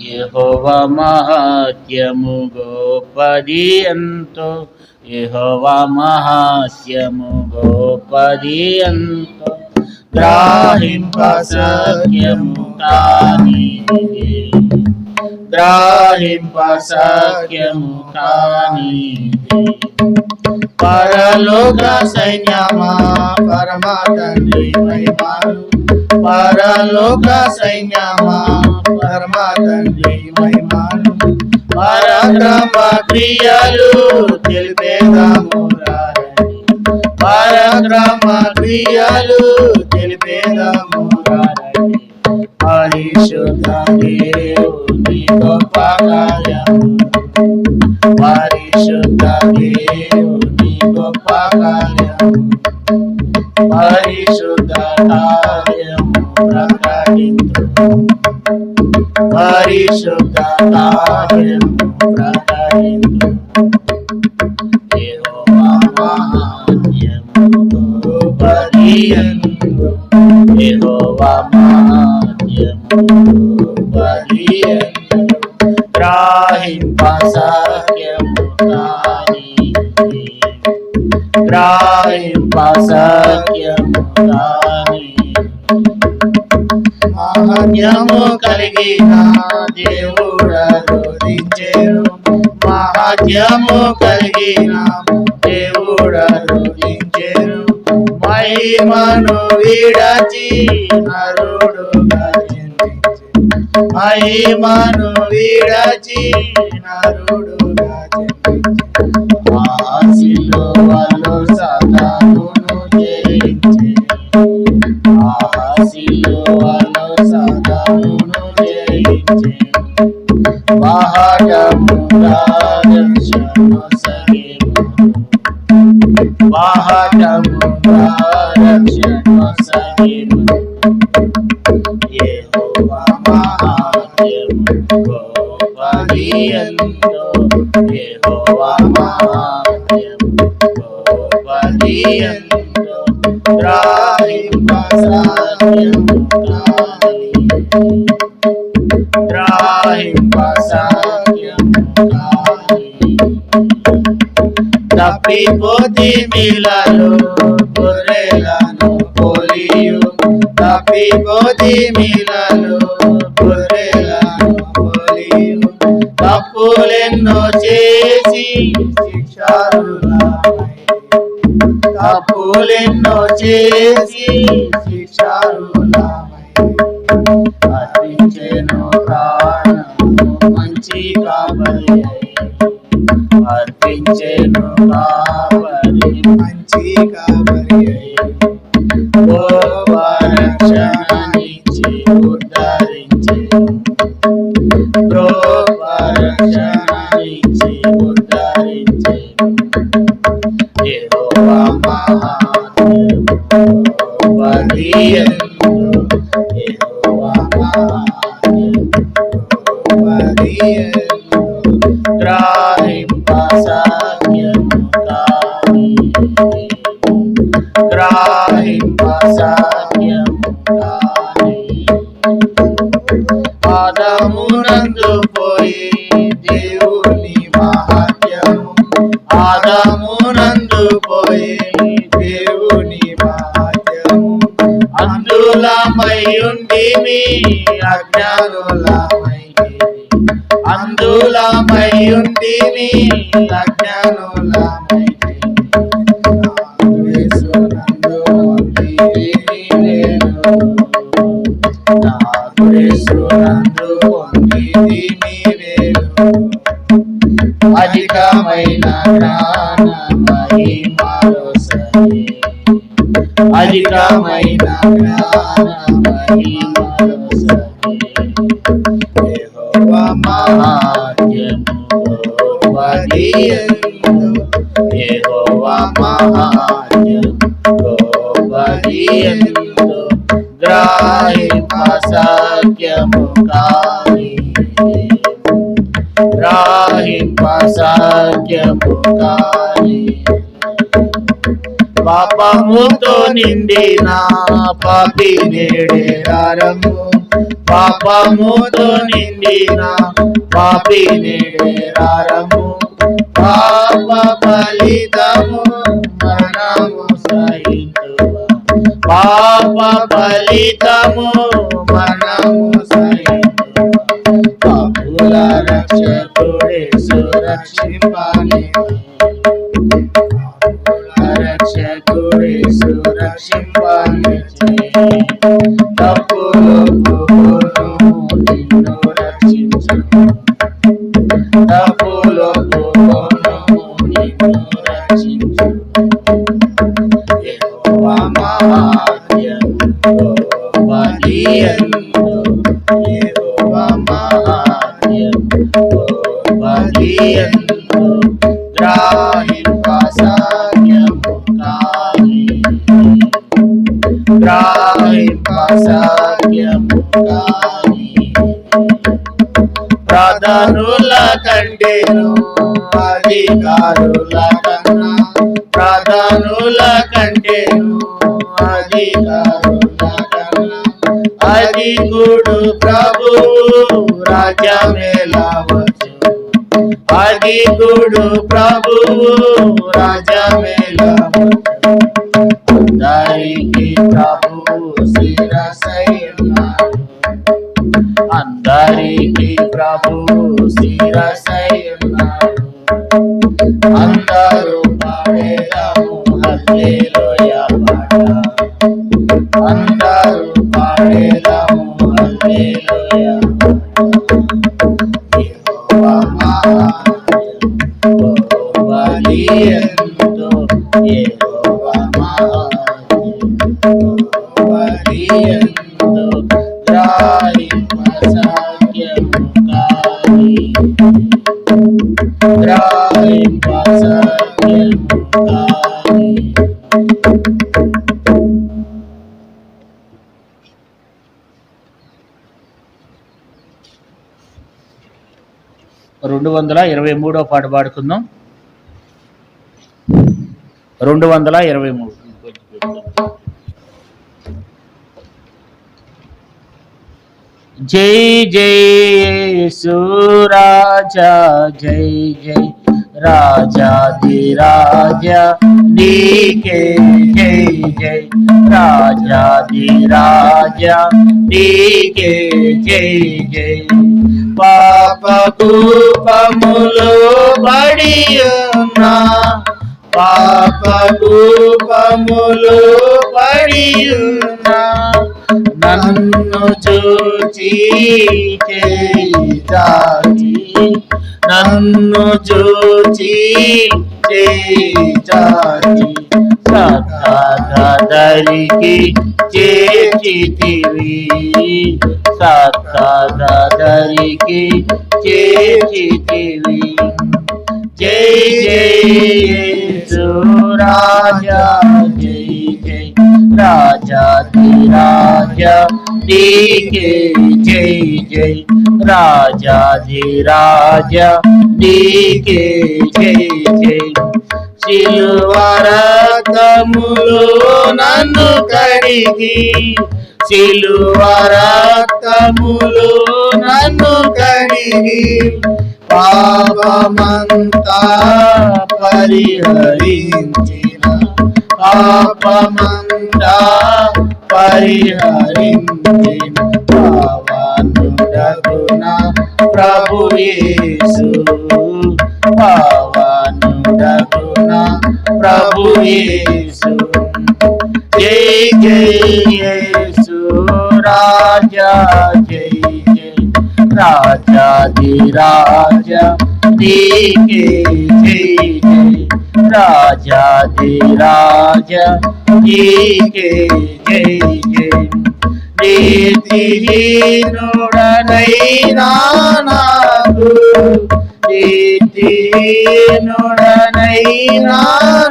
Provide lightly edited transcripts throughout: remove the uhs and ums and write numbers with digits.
యెహోవా మహాత్యము గోపది ఎంతో, యెహోవా మహాత్యము గోపది ఎంతో, గ్రహింప సఖ్యము కానిదే, గ్రహింప సఖ్యము కానిదే. పరలోక సైన్యమా పరమ తండ్రి మహిమలు, పరలోక సైన్యమా పరమ తండ్రి మహిమలు, పరక్రమ క్రియలు తెలిపేదాము రండి, పరక్రమ క్రియలు తెలిపేదాము రండి. పరిశుద్ధ దేవుని గొప్ప కార్యము, పరిశుద్ధ దేవుని గొప్ప కార్యము, పరిశుద్ధ కార్యము ప్రకటింతుము, పరిశుద్ధ కార్యము ప్రకటింతుము. యెహోవా మహాత్మ్యము గోపది ఎంతో, యెహోవా మహాత్మ్యము గోపది ఎంతో, గ్రహింప సఖ్యము కానిదే, గ్రహింప సఖ్యము కానిదే. మహాత్మ్యము కలిగిన దేవుడా రోధించెను, మహాత్మ్యము కలిగిన దేవుడా రోధించెను, మహిమను విడచి నరుడుగా జన్మించెను, మహిమను విడచి నరుడుగా జన్మించెను. సిలువలో సాతానును జయించెను, సిలువలో సాతానును జయించెను, మహాటముగా రక్షణొసగెను, మహాటముగా రక్షణొసగెను. యెహోవా మహాత్మ్యము గోపది ఎంతో, యెహోవా మహాత్మ్యము గోపది ఎంతో, గ్రహింప సఖ్యము కానిదే, గ్రహింప సఖ్యము కానిదే. తప్పిపోతిమిలలో గొర్రెలను పోలియు, తప్పిపోతిమిలలో గొర్రెలను పోలియు, తప్పులెన్నో చేసి శిక్షార్హులమై, తప్పులెన్నో చేసి శిక్షార్హులమై, అర్పించెను ప్రాణము మంచి కాపరి అయి, అర్పించెను కాపరి మంచి కాపరి అయి, గొప్ప రక్షణనిచ్చి ఉద్ధరించెను, గొప్ప రక్షణనిచ్చి ఉద్ధరించెను. యెహోవా మహాత్మ్యము గోపది ఎంతో, యెహోవా మహాత్మ్యము గోపది ఎంతో, గ్రహింప సఖ్యము కానిదే, గ్రహింప సఖ్యము కానిదే. ఆదామునందు పోయి దేవుని మహాత్మ్యము, ఆదామునందు పోయి దేవుని మహాత్మ్యము, అందులమై ఉండిమి అజ్ఞానులమైతిమి, అందులమై ఉండిమి అజ్ఞానులమైతిమి. యేసునందు పొందితిమి వేలు, యేసునందు పొందితిమి వేలు, అధికమైన జ్ఞాన మహిమలొసగి, అధికమైన జ్ఞాన మహిమలొసగి. యెహోవా మహాత్మ్యము గోపది ఎంతో, యెహోవా మహాత్మ్యము గోపది ఎంతో, గ్రహింప సఖ్యము కానిదే, గ్రహింప సఖ్యము కానిదే. పాపముతో నిండిన పాపి నేడే రారము, పాపముతో నిండిన పాపి నేడేరారము పాప ఫలితము మరణము సహించువా పాప ఫలితము మరణము సహించువా పాపుల రక్షకుడే సురక్షింపని రక్షకుడే సురక్షింపని తప్పులు నిన్ను రక్షించు తప్పులు నిన్ను రక్షించు యెహోవా మహాత్మ్యము గొప్పదియందు యెహోవా మహాత్మ్యము గొప్పదియందు గ్రాహింపసాధ్యము కాని గ్రాహింపసాధ్యము కాని ప్రధానుల కంటేను అధికారుల కన్నా ప్రధానుల కంటేను అధికారుల కన్నా అధికుడు ప్రభు రాజ్యమేలవచ్చు అధికుడు ప్రభు రాజ్యమేలవచ్చు అందరికీ ప్రభు శిరసైనాడు అందరికీ ప్రభు శిరసైనాడు అందరూ పాడేదాము హల్లెలూయా పాట అందరూ పాడేదాము హల్లెలూయా యెహోవా మహాత్మ్యము గొప్పదియందు యెహోవా మహాత్మ్యము గొప్పదియందు గ్రాహింపసాధ్యము కాని గ్రాహింపసాధ్యము కాని 223వ పాట పాడుకుందాం. 223. జై జై యేసు రాజా జై జై రాజాధిరాజా నీకే జై జై రాజాధిరాజా నీకే జై జై పాప కూపములో పడి ఉన్నా పాప కూపములో పడి ఉన్నా నన్ను చూచి చేయి నన్ను చూచి చేయి సత్తదరికి చేర్చితివి సత్తదరికి చేర్చితివి జై జై యేసు రాజా జై జై రాజాధిరాజా నీకే జై జై రాజాధిరాజా నీకే జై జై సిలువ రక్తములో నన్ను కడిగి సిలువ రక్తములో నన్ను కడిగి పాపమంతా పరిహరించిన పాపమంతా పరిహరించిన పావనుడగున ప్రభు యేసు పావనుడగున ప్రభు యేసు జై జై యేసు రాజా జై జై రాజాధిరాజా నీకే జై జై రాజాధిరాజా నీకే జై జై నీతిహీనుడనైనా నాకు నీతిహీనుడనైనా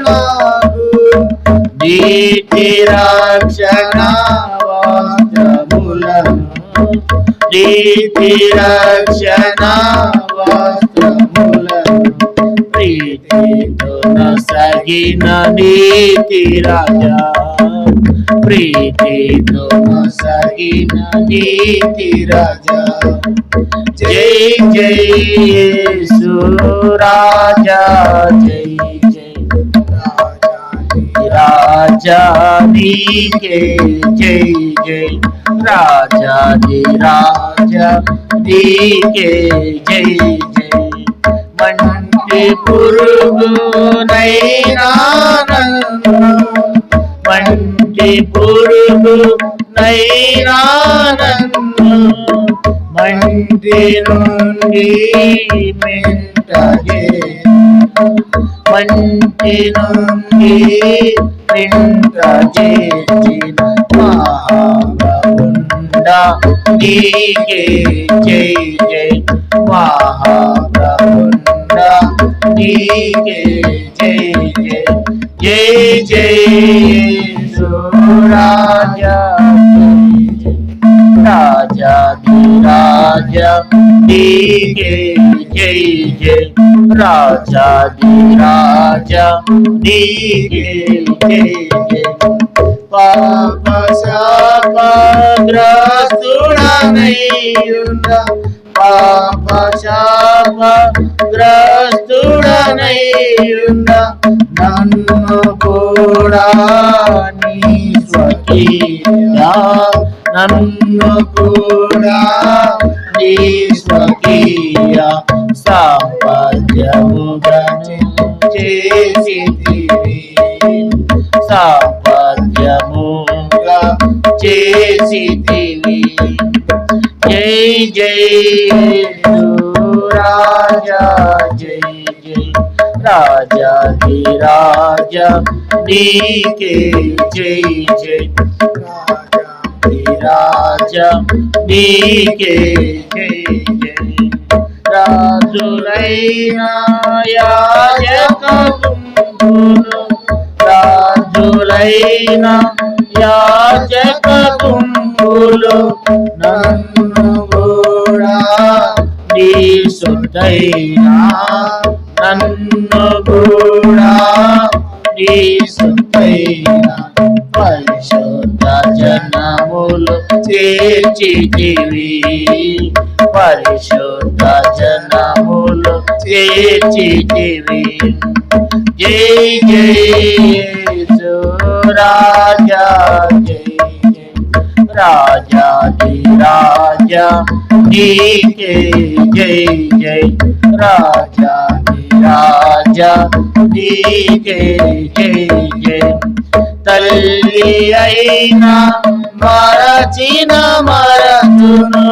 నాకు నీతి రక్షణ వస్త్రములను నీతి రక్షణ వస్త్రములను ప్రీతితో నొసగిన నీతి రాజా ప్రీతితో సగిన నీతి రాజా జై జై యేసు రాజా జై జై రాజా నీకే జై జై రాజాది రాజా నీకే జై జై మంటి పురుగునైనా మంటి పురుగునైనా మంటి నుండి మెంటగే మంటి నుండి మెంటజేసిన మహాప్రభుండ నీకే జై జై మహాప్రభుండ నీకే జై జై జై జై యేసు రాజా రాజాది రాజా నీకే జై జై రాజాది రాజా నీకే జై జై పాప శాపగ్రస్తుడనైయున్న పాప శాపగ్రస్తుడనైయున్న నన్ను కూడా నీ స్వకీయ నన్ను కూడా నీ స్వకీయ సాంపద్యముగను చేసితివి సాంపద్యముగా చేసితివి జై జై యేసు రాజా జై జై రాజాది రాజా నీకే జై జై రాజా నీకే జై జై రాజులైనా యాజక గుంపులు రాజులైనా యాజక గుంపులు నన్ను కూడా నీ సొత్తైనా నన్ను కూడా నీ సొత్తైనా పరిశుద్ధ జనములు చేర్చితివి పరిశుద్ధ జనములు చేర్చితివి జై జై యేసు రాజా జై జై రాజాది రాజా నీకే జై జై రాజాది రాజా నీకే జై జై తల్లి అయినా మరచిన మరతును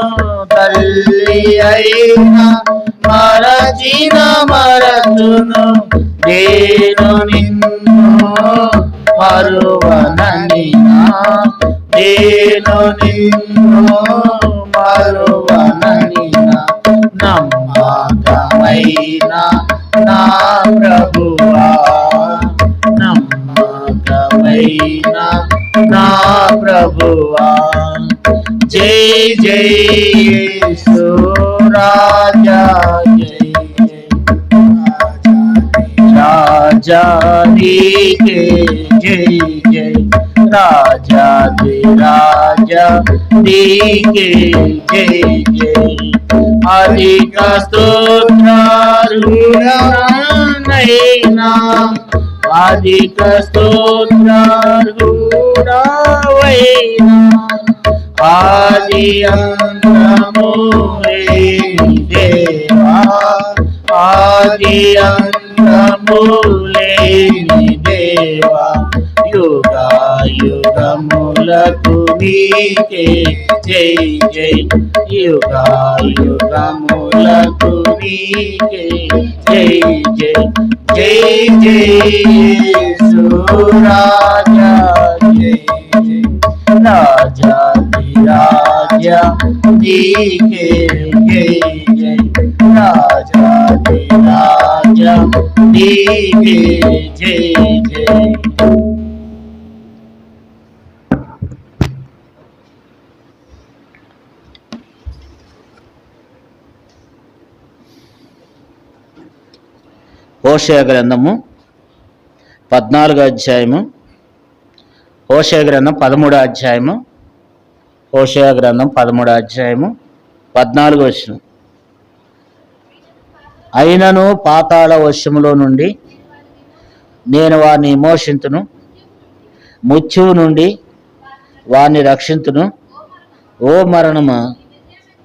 తల్లి అయినా మరచిన మరతును నేను నిన్ను మరువననినా నేను నిన్ను మరువననినా నమ్మకమైన నా ప్రభువా నమ్మకమైన నా ప్రభువా జై జై యేసు రాజా జై జై రాజా నీకే జై జై రాజాది రాజా నీకే జై జై అధిక స్తోత్రార్హుడనైనా అధిక స్తోత్రార్హుడవైనా ఆది అంతము లేని దేవా ఆది అంతము లేని దేవా యుగా యుగములకు నీకే జై జై యుగా యుగములకు నీకే జై జై జై జై యేసు రాజా జై జై రాజాది రాజా నీకే జై జై రాజాది రాజా నీకే జై జై హోషేయ గ్రంథము 14వ అధ్యాయము హోషేయ గ్రంథం 13వ అధ్యాయము, హోషేయ గ్రంథం 13వ అధ్యాయము 14వ వచనం. అయినను పాతాళ వశములో నుండి నేను వారిని విమోచింతును, మృత్యువు నుండి వారిని రక్షింతును. ఓ మరణమా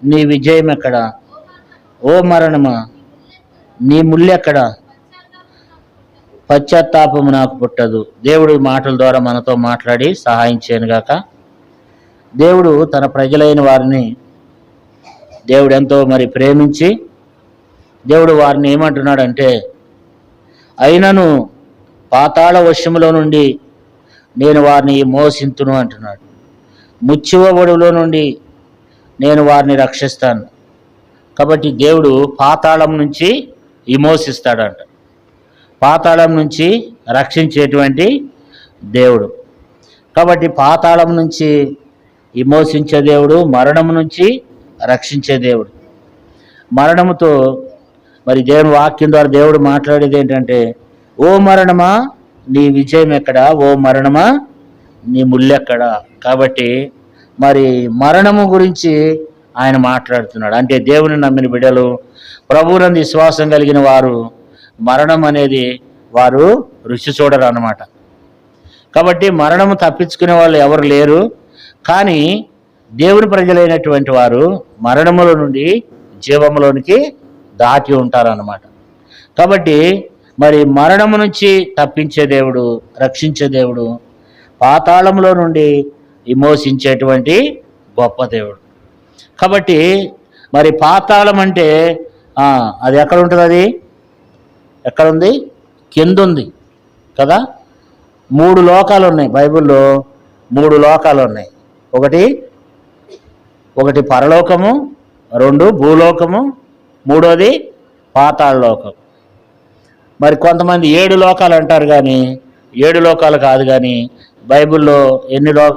నీ విజయం ఎక్కడా? ఓ మరణమా నీ ముల్లెక్కడా? పశ్చాత్తాపము నాకు పుట్టదు. దేవుడు మాటల ద్వారా మనతో మాట్లాడి సహాయం చేయనుగాక. దేవుడు తన ప్రజలైన వారిని దేవుడు ఎంతో ప్రేమించి దేవుడు వారిని ఏమంటున్నాడంటే, అయినను పాతాళ వశములో నుండి నేను వారిని మోసింతును అంటున్నాడు. ముచ్చువ ఒడిలో నుండి నేను వారిని రక్షిస్తాను. కాబట్టి దేవుడు పాతాళం నుంచి విమోచిస్తాడంట. పాతాళం నుంచి రక్షించేటువంటి దేవుడు. కాబట్టి పాతాళం నుంచి విమోచించే దేవుడు, మరణం నుంచి రక్షించే దేవుడు. మరణముతో దేవుని వాక్యం ద్వారా దేవుడు మాట్లాడేది ఏంటంటే, ఓ మరణమా నీ విజయం ఎక్కడా? ఓ మరణమా నీ ముల్లెక్కడా? కాబట్టి మరణము గురించి ఆయన మాట్లాడుతున్నాడు. అంటే దేవుని నమ్మిన బిడ్డలు, ప్రభువునందు విశ్వాసం కలిగిన వారు మరణం అనేది వారు రుచి చూడరు అన్నమాట. కాబట్టి మరణము తప్పించుకునే వాళ్ళు ఎవరు లేరు. కానీ దేవుని ప్రజలైనటువంటి వారు మరణముల నుండి జీవములోనికి దాటి ఉంటారన్నమాట. కాబట్టి మరణము నుంచి తప్పించే దేవుడు, రక్షించే దేవుడు, పాతాళంలో నుండి విమోచించేటువంటి గొప్ప దేవుడు. కాబట్టి పాతాళం అంటే అది ఎక్కడ ఉంటుంది? అది ఎక్కడుంది? కింద ఉంది కదా. 3 లోకాలు ఉన్నాయి బైబిల్లో. 3 లోకాలు ఉన్నాయి. ఒకటి పరలోకము, 2 భూలోకము, 3వది పాతాళ లోకం. కొంతమంది 7 లోకాలు అంటారు, కానీ 7 లోకాలు కాదు. కానీ బైబిల్లో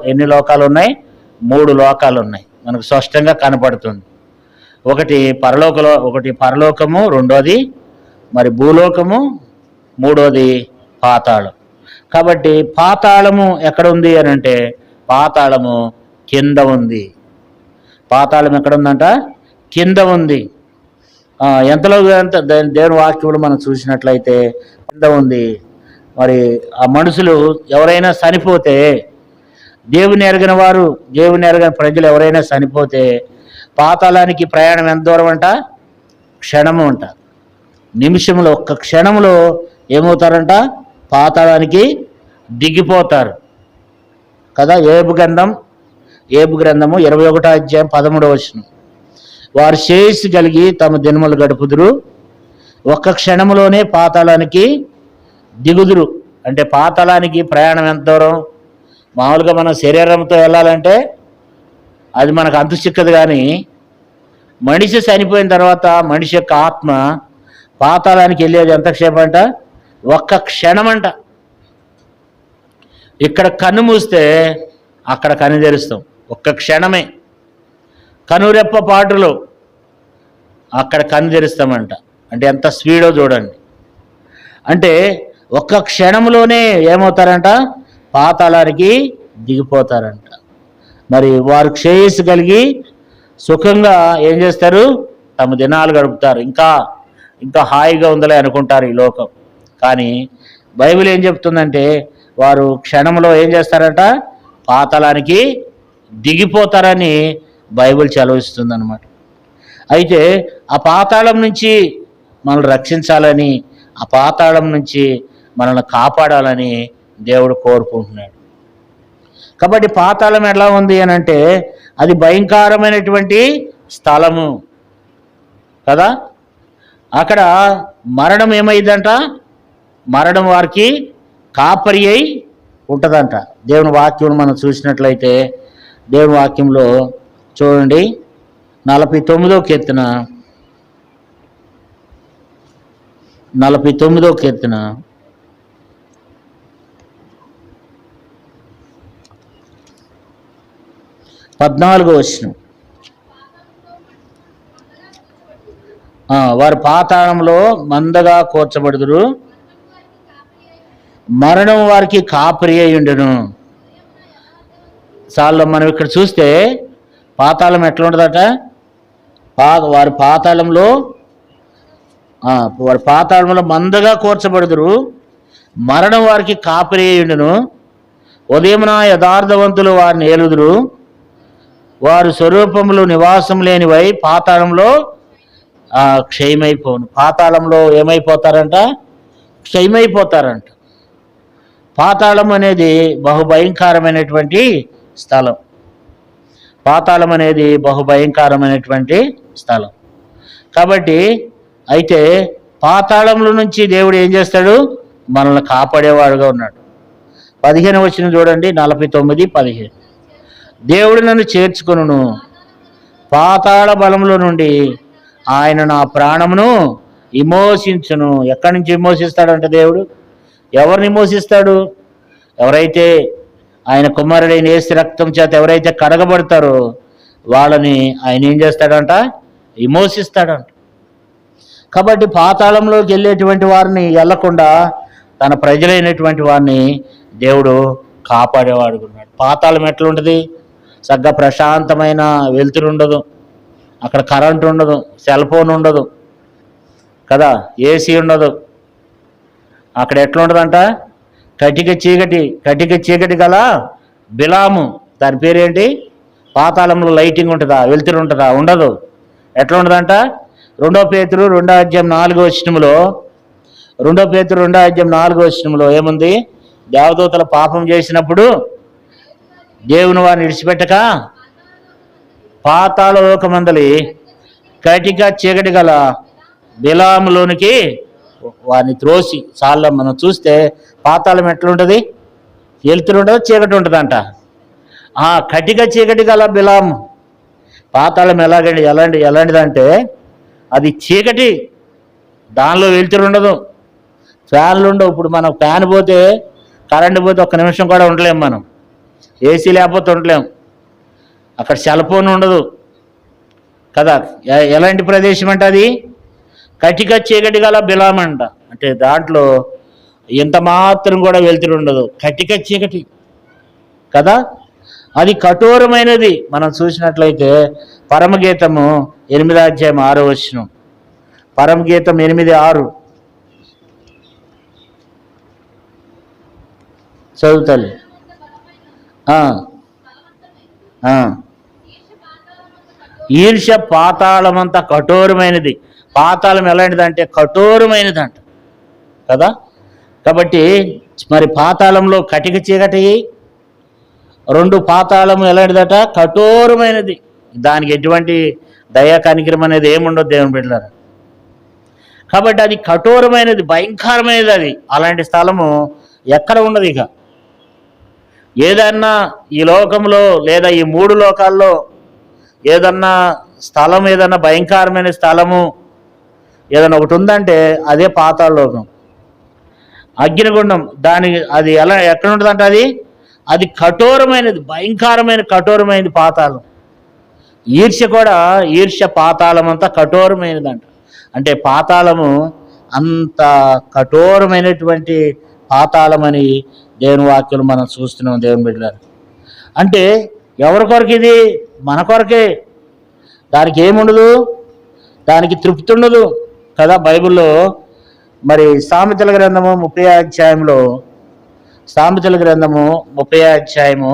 ఎన్ని లోకాలు ఉన్నాయి? 3 లోకాలు ఉన్నాయి. మనకు స్పష్టంగా కనపడుతుంది. ఒకటి పరలోకము, 2వది భూలోకము, 3వది పాతాళం. కాబట్టి పాతాళము ఎక్కడ ఉంది అని అంటే, పాతాళము కింద ఉంది. పాతాళం ఎక్కడ ఉందంట? కింద ఉంది. ఎంతలో దేవుని వాక్యంలో మనం చూసినట్లయితే కింద ఉంది. ఆ మనుషులు ఎవరైనా చనిపోతే, దేవుని ఎరగిన వారు, దేవుని ఎరగిన ప్రజలు ఎవరైనా చనిపోతే పాతాళానికి ప్రయాణం ఎంత దూరం అంట? క్షణము అంట. నిమిషంలో, ఒక్క క్షణంలో ఏమవుతారంట? పాతాళానికి దిగిపోతారు కదా. ఏబు గ్రంథము 21వ అధ్యాయం 13వ వచనం. వారు శ్రేయస్సు కలిగి తమ దినములు గడుపుదురు, ఒక్క క్షణంలోనే పాతాళానికి దిగుదురు. అంటే పాతాళానికి ప్రయాణం ఎంత దూరం? మామూలుగా మనం శరీరంతో వెళ్ళాలంటే అది మనకు అంతు చిక్కదు. కానీ మనిషి చనిపోయిన తర్వాత మనిషి యొక్క ఆత్మ పాతాళానికి వెళ్ళేది ఎంతసేపు అంట? ఒక్క క్షణం అంట. ఇక్కడ కన్ను మూస్తే అక్కడ కన్ను తెరుస్తాం. ఒక్క క్షణమే, కనురెప్ప పాటులో అక్కడ కన్ను తెరుస్తామంట. అంటే ఎంత స్పీడో చూడండి. అంటే ఒక్క క్షణంలోనే ఏమవుతారంట? పాతాళానికి దిగిపోతారంట. వారు శ్రేయస్సు కలిగి సుఖంగా ఏం చేస్తారు? తమ దినాలు గడుపుతారు. ఇంకా హాయిగా ఉందలే అనుకుంటారు ఈ లోకం. కానీ బైబిల్ ఏం చెప్తుందంటే, వారు క్షణంలో ఏం చేస్తారంట? పాతాళానికి దిగిపోతారని బైబిల్ చదివిస్తుంది అన్నమాట. అయితే ఆ పాతాళం నుంచి మనల్ని రక్షించాలని, ఆ పాతాళం నుంచి మనల్ని కాపాడాలని దేవుడు కోరుకుంటున్నాడు. కాబట్టి పాతాళం ఎలా ఉంది అని అంటే, అది భయంకరమైనటువంటి స్థలము కదా. అక్కడ మరణం ఏమైందంట? మరణం వారికి కాపరి అయి ఉంటుందంట. దేవుని వాక్యం మనం చూసినట్లయితే, దేవుని వాక్యంలో చూడండి, 49వ కీర్తన 14వ వచనం. వారు పాతాళంలో మందగా కూర్చబడుదురు, మరణం వారికి కాపరి అయి ఉండును, సార్లు మనం ఇక్కడ చూస్తే పాతాళం ఎట్లా ఉంటుందట, వారి పాతాళంలో మందగా కూర్చబడుదురు, మరణం వారికి కాపరియుండును, ఉదయమున యథార్థవంతులు వారిని ఏలుదురు, వారు స్వరూపములు నివాసం లేనివై పాతాళంలో క్షయమైపోను. పాతాళంలో ఏమైపోతారంట? క్షయమైపోతారంట. పాతాళం అనేది బహుభయంకరమైనటువంటి స్థలం. పాతాళం అనేది బహుభయంకరమైనటువంటి స్థలం. కాబట్టి అయితే పాతాళంలో నుంచి దేవుడు ఏం చేస్తాడు? మనల్ని కాపాడేవాడుగా ఉన్నాడు. 15 వచనం చూడండి, 49:15. దేవుడు నన్ను చేర్చుకొనును, పాతాళ బలంలో నుండి ఆయన నా ప్రాణమును విమోచించును. ఎక్కడి నుంచి విమోచిస్తాడంటే దేవుడు ఎవరిని విమోచిస్తాడు? ఎవరైతే ఆయన కుమారుడైన యేసు రక్తం చేత ఎవరైతే కడగబడతారో వాళ్ళని ఆయన ఏం చేస్తాడంట? విమోచిస్తాడంట. కాబట్టి పాతాళంలోకి వెళ్ళేటువంటి వారిని వెళ్లకుండా తన ప్రజలైనటువంటి వారిని దేవుడు కాపాడేవాడుకున్నాడు. పాతాళం ఎట్లుంటుంది? చక్కగా ప్రశాంతమైన వెలుతురు ఉండదు, అక్కడ కరెంటు ఉండదు, సెల్ ఫోన్ ఉండదు కదా, ఏసీ ఉండదు. అక్కడ ఎట్లుంటుందంట? కటిక చీకటి గల బిలాము. దాని పేరేంటి? పాతాళంలో లైటింగ్ ఉంటుందా? వెలుతురు ఉంటుందా? ఉండదు. ఎట్లా ఉంటుందంట? 2 పేతురు 2:4 ఏముంది? దేవదూతల పాపం చేసినప్పుడు దేవుని వారిని విడిచిపెట్టక పాతాళ లోకమందలి కటిక చీకటి గల బిలాములోనికి వారిని త్రోసి. చాలా మనం చూస్తే పాతాళం ఎట్లుంటుంది? వెలుతురు ఉంటుంది, చీకటి ఉంటుందంట. కటిక చీకటి గల బిలాము. పాతాళం ఎలాంటిదంటే అది చీకటి, దానిలో వెలుతురు ఉండదు, ఫ్యాన్లు ఉండవు. ఇప్పుడు మనం ఫ్యాన్ పోతే, కరెంటు పోతే ఒక్క నిమిషం కూడా ఉండలేము, మనం ఏసీ లేకపోతే ఉండలేము. అక్కడ సెల్ ఫోన్ ఉండదు కదా. ఎలాంటి ప్రదేశం అంటే అది కటిక చీకటి గల బిలాం అంట. అంటే దాంట్లో ఎంత మాత్రం కూడా వెలుతురు ఉండదు, కటిక చీకటి కదా. అది కఠోరమైనది. మనం చూసినట్లయితే పరమగీతము 8:6. పరమగీతం 8:6 చదువుతాలి. ఈర్ష్య పాతాళమంతా కఠోరమైనది. పాతాళం ఎలాంటిదంటే కఠోరమైనదంట కదా. కాబట్టి మరి పాతాళంలో కటిక చీకటి, 2 పాతాళం ఎలాంటిదట? కఠోరమైనది. దానికి ఎటువంటి దయా కనికరం అనేది ఏముండదు దేవుని బిడ్డలారా. కాబట్టి అది కఠోరమైనది, భయంకరమైనది. అది అలాంటి స్థలము ఎక్కడ ఉండదు. ఇక ఏదన్నా ఈ లోకంలో లేదా ఈ 3 లోకాల్లో ఏదన్నా స్థలం, ఏదన్నా భయంకరమైన స్థలము ఏదన్నా ఒకటి ఉందంటే అదే పాతాళ లోకం, అగ్నిగుండం. అది ఎక్కడ ఉంటుందంటే అది కఠోరమైనది, కఠోరమైనది పాతాళం. ఈర్ష్య పాతాళం అంతా కఠోరమైనదంట. అంటే పాతాళము అంత కఠోరమైనటువంటి పాతాళమని దేవుని వాక్యం మనం చూస్తున్నాం దేవుని బిడ్డలారా. అంటే ఎవరి కొరకు? ఇది మన కొరకే. దానికి ఏముండదు, దానికి తృప్తి ఉండదు కదా. బైబిల్లో మరి సామెతల గ్రంథము 30వ అధ్యాయంలో, సామెతల గ్రంథము 30వ అధ్యాయము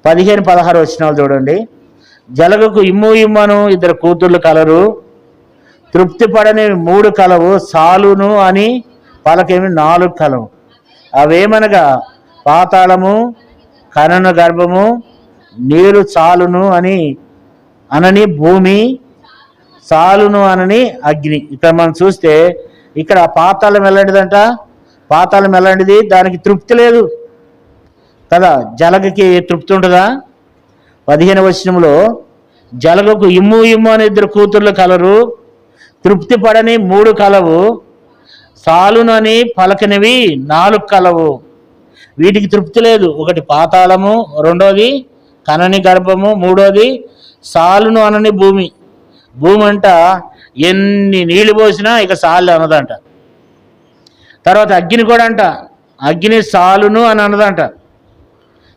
15-16 వచనాలు చూడండి. జలగకు ఇమ్మను 2 కూతుర్లు కలరు, తృప్తి పడని 3 కలవు, సాలును అని పలకేమి 4 కలవు. అవేమనగా పాతాళము, కనన గర్భము, నీరు చాలును అనని భూమి, చాలును అనని అగ్ని. ఇక్కడ మనం చూస్తే ఇక్కడ పాతాళం ఎలాంటిదంట? పాతాళం ఎలాంటిది? దానికి తృప్తి లేదు కదా. జలగకి తృప్తి ఉంటుందా? 15వ వచనంలో జలగకు ఇమ్ము అని 2 కూతుర్లు కలరు, తృప్తి పడని 3 కలవు, సాలునని పలకనివి 4 కలవు. వీటికి తృప్తి లేదు. ఒకటి పాతాళము, 2వది కనని గర్భము, 3వది సాలును అనని భూమి. భూమి అంట ఎన్ని నీళ్లు పోసినా ఇక సాలు అనదంట. తర్వాత అగ్ని కూడా అంట, అగ్ని సాలును అని అనదంట.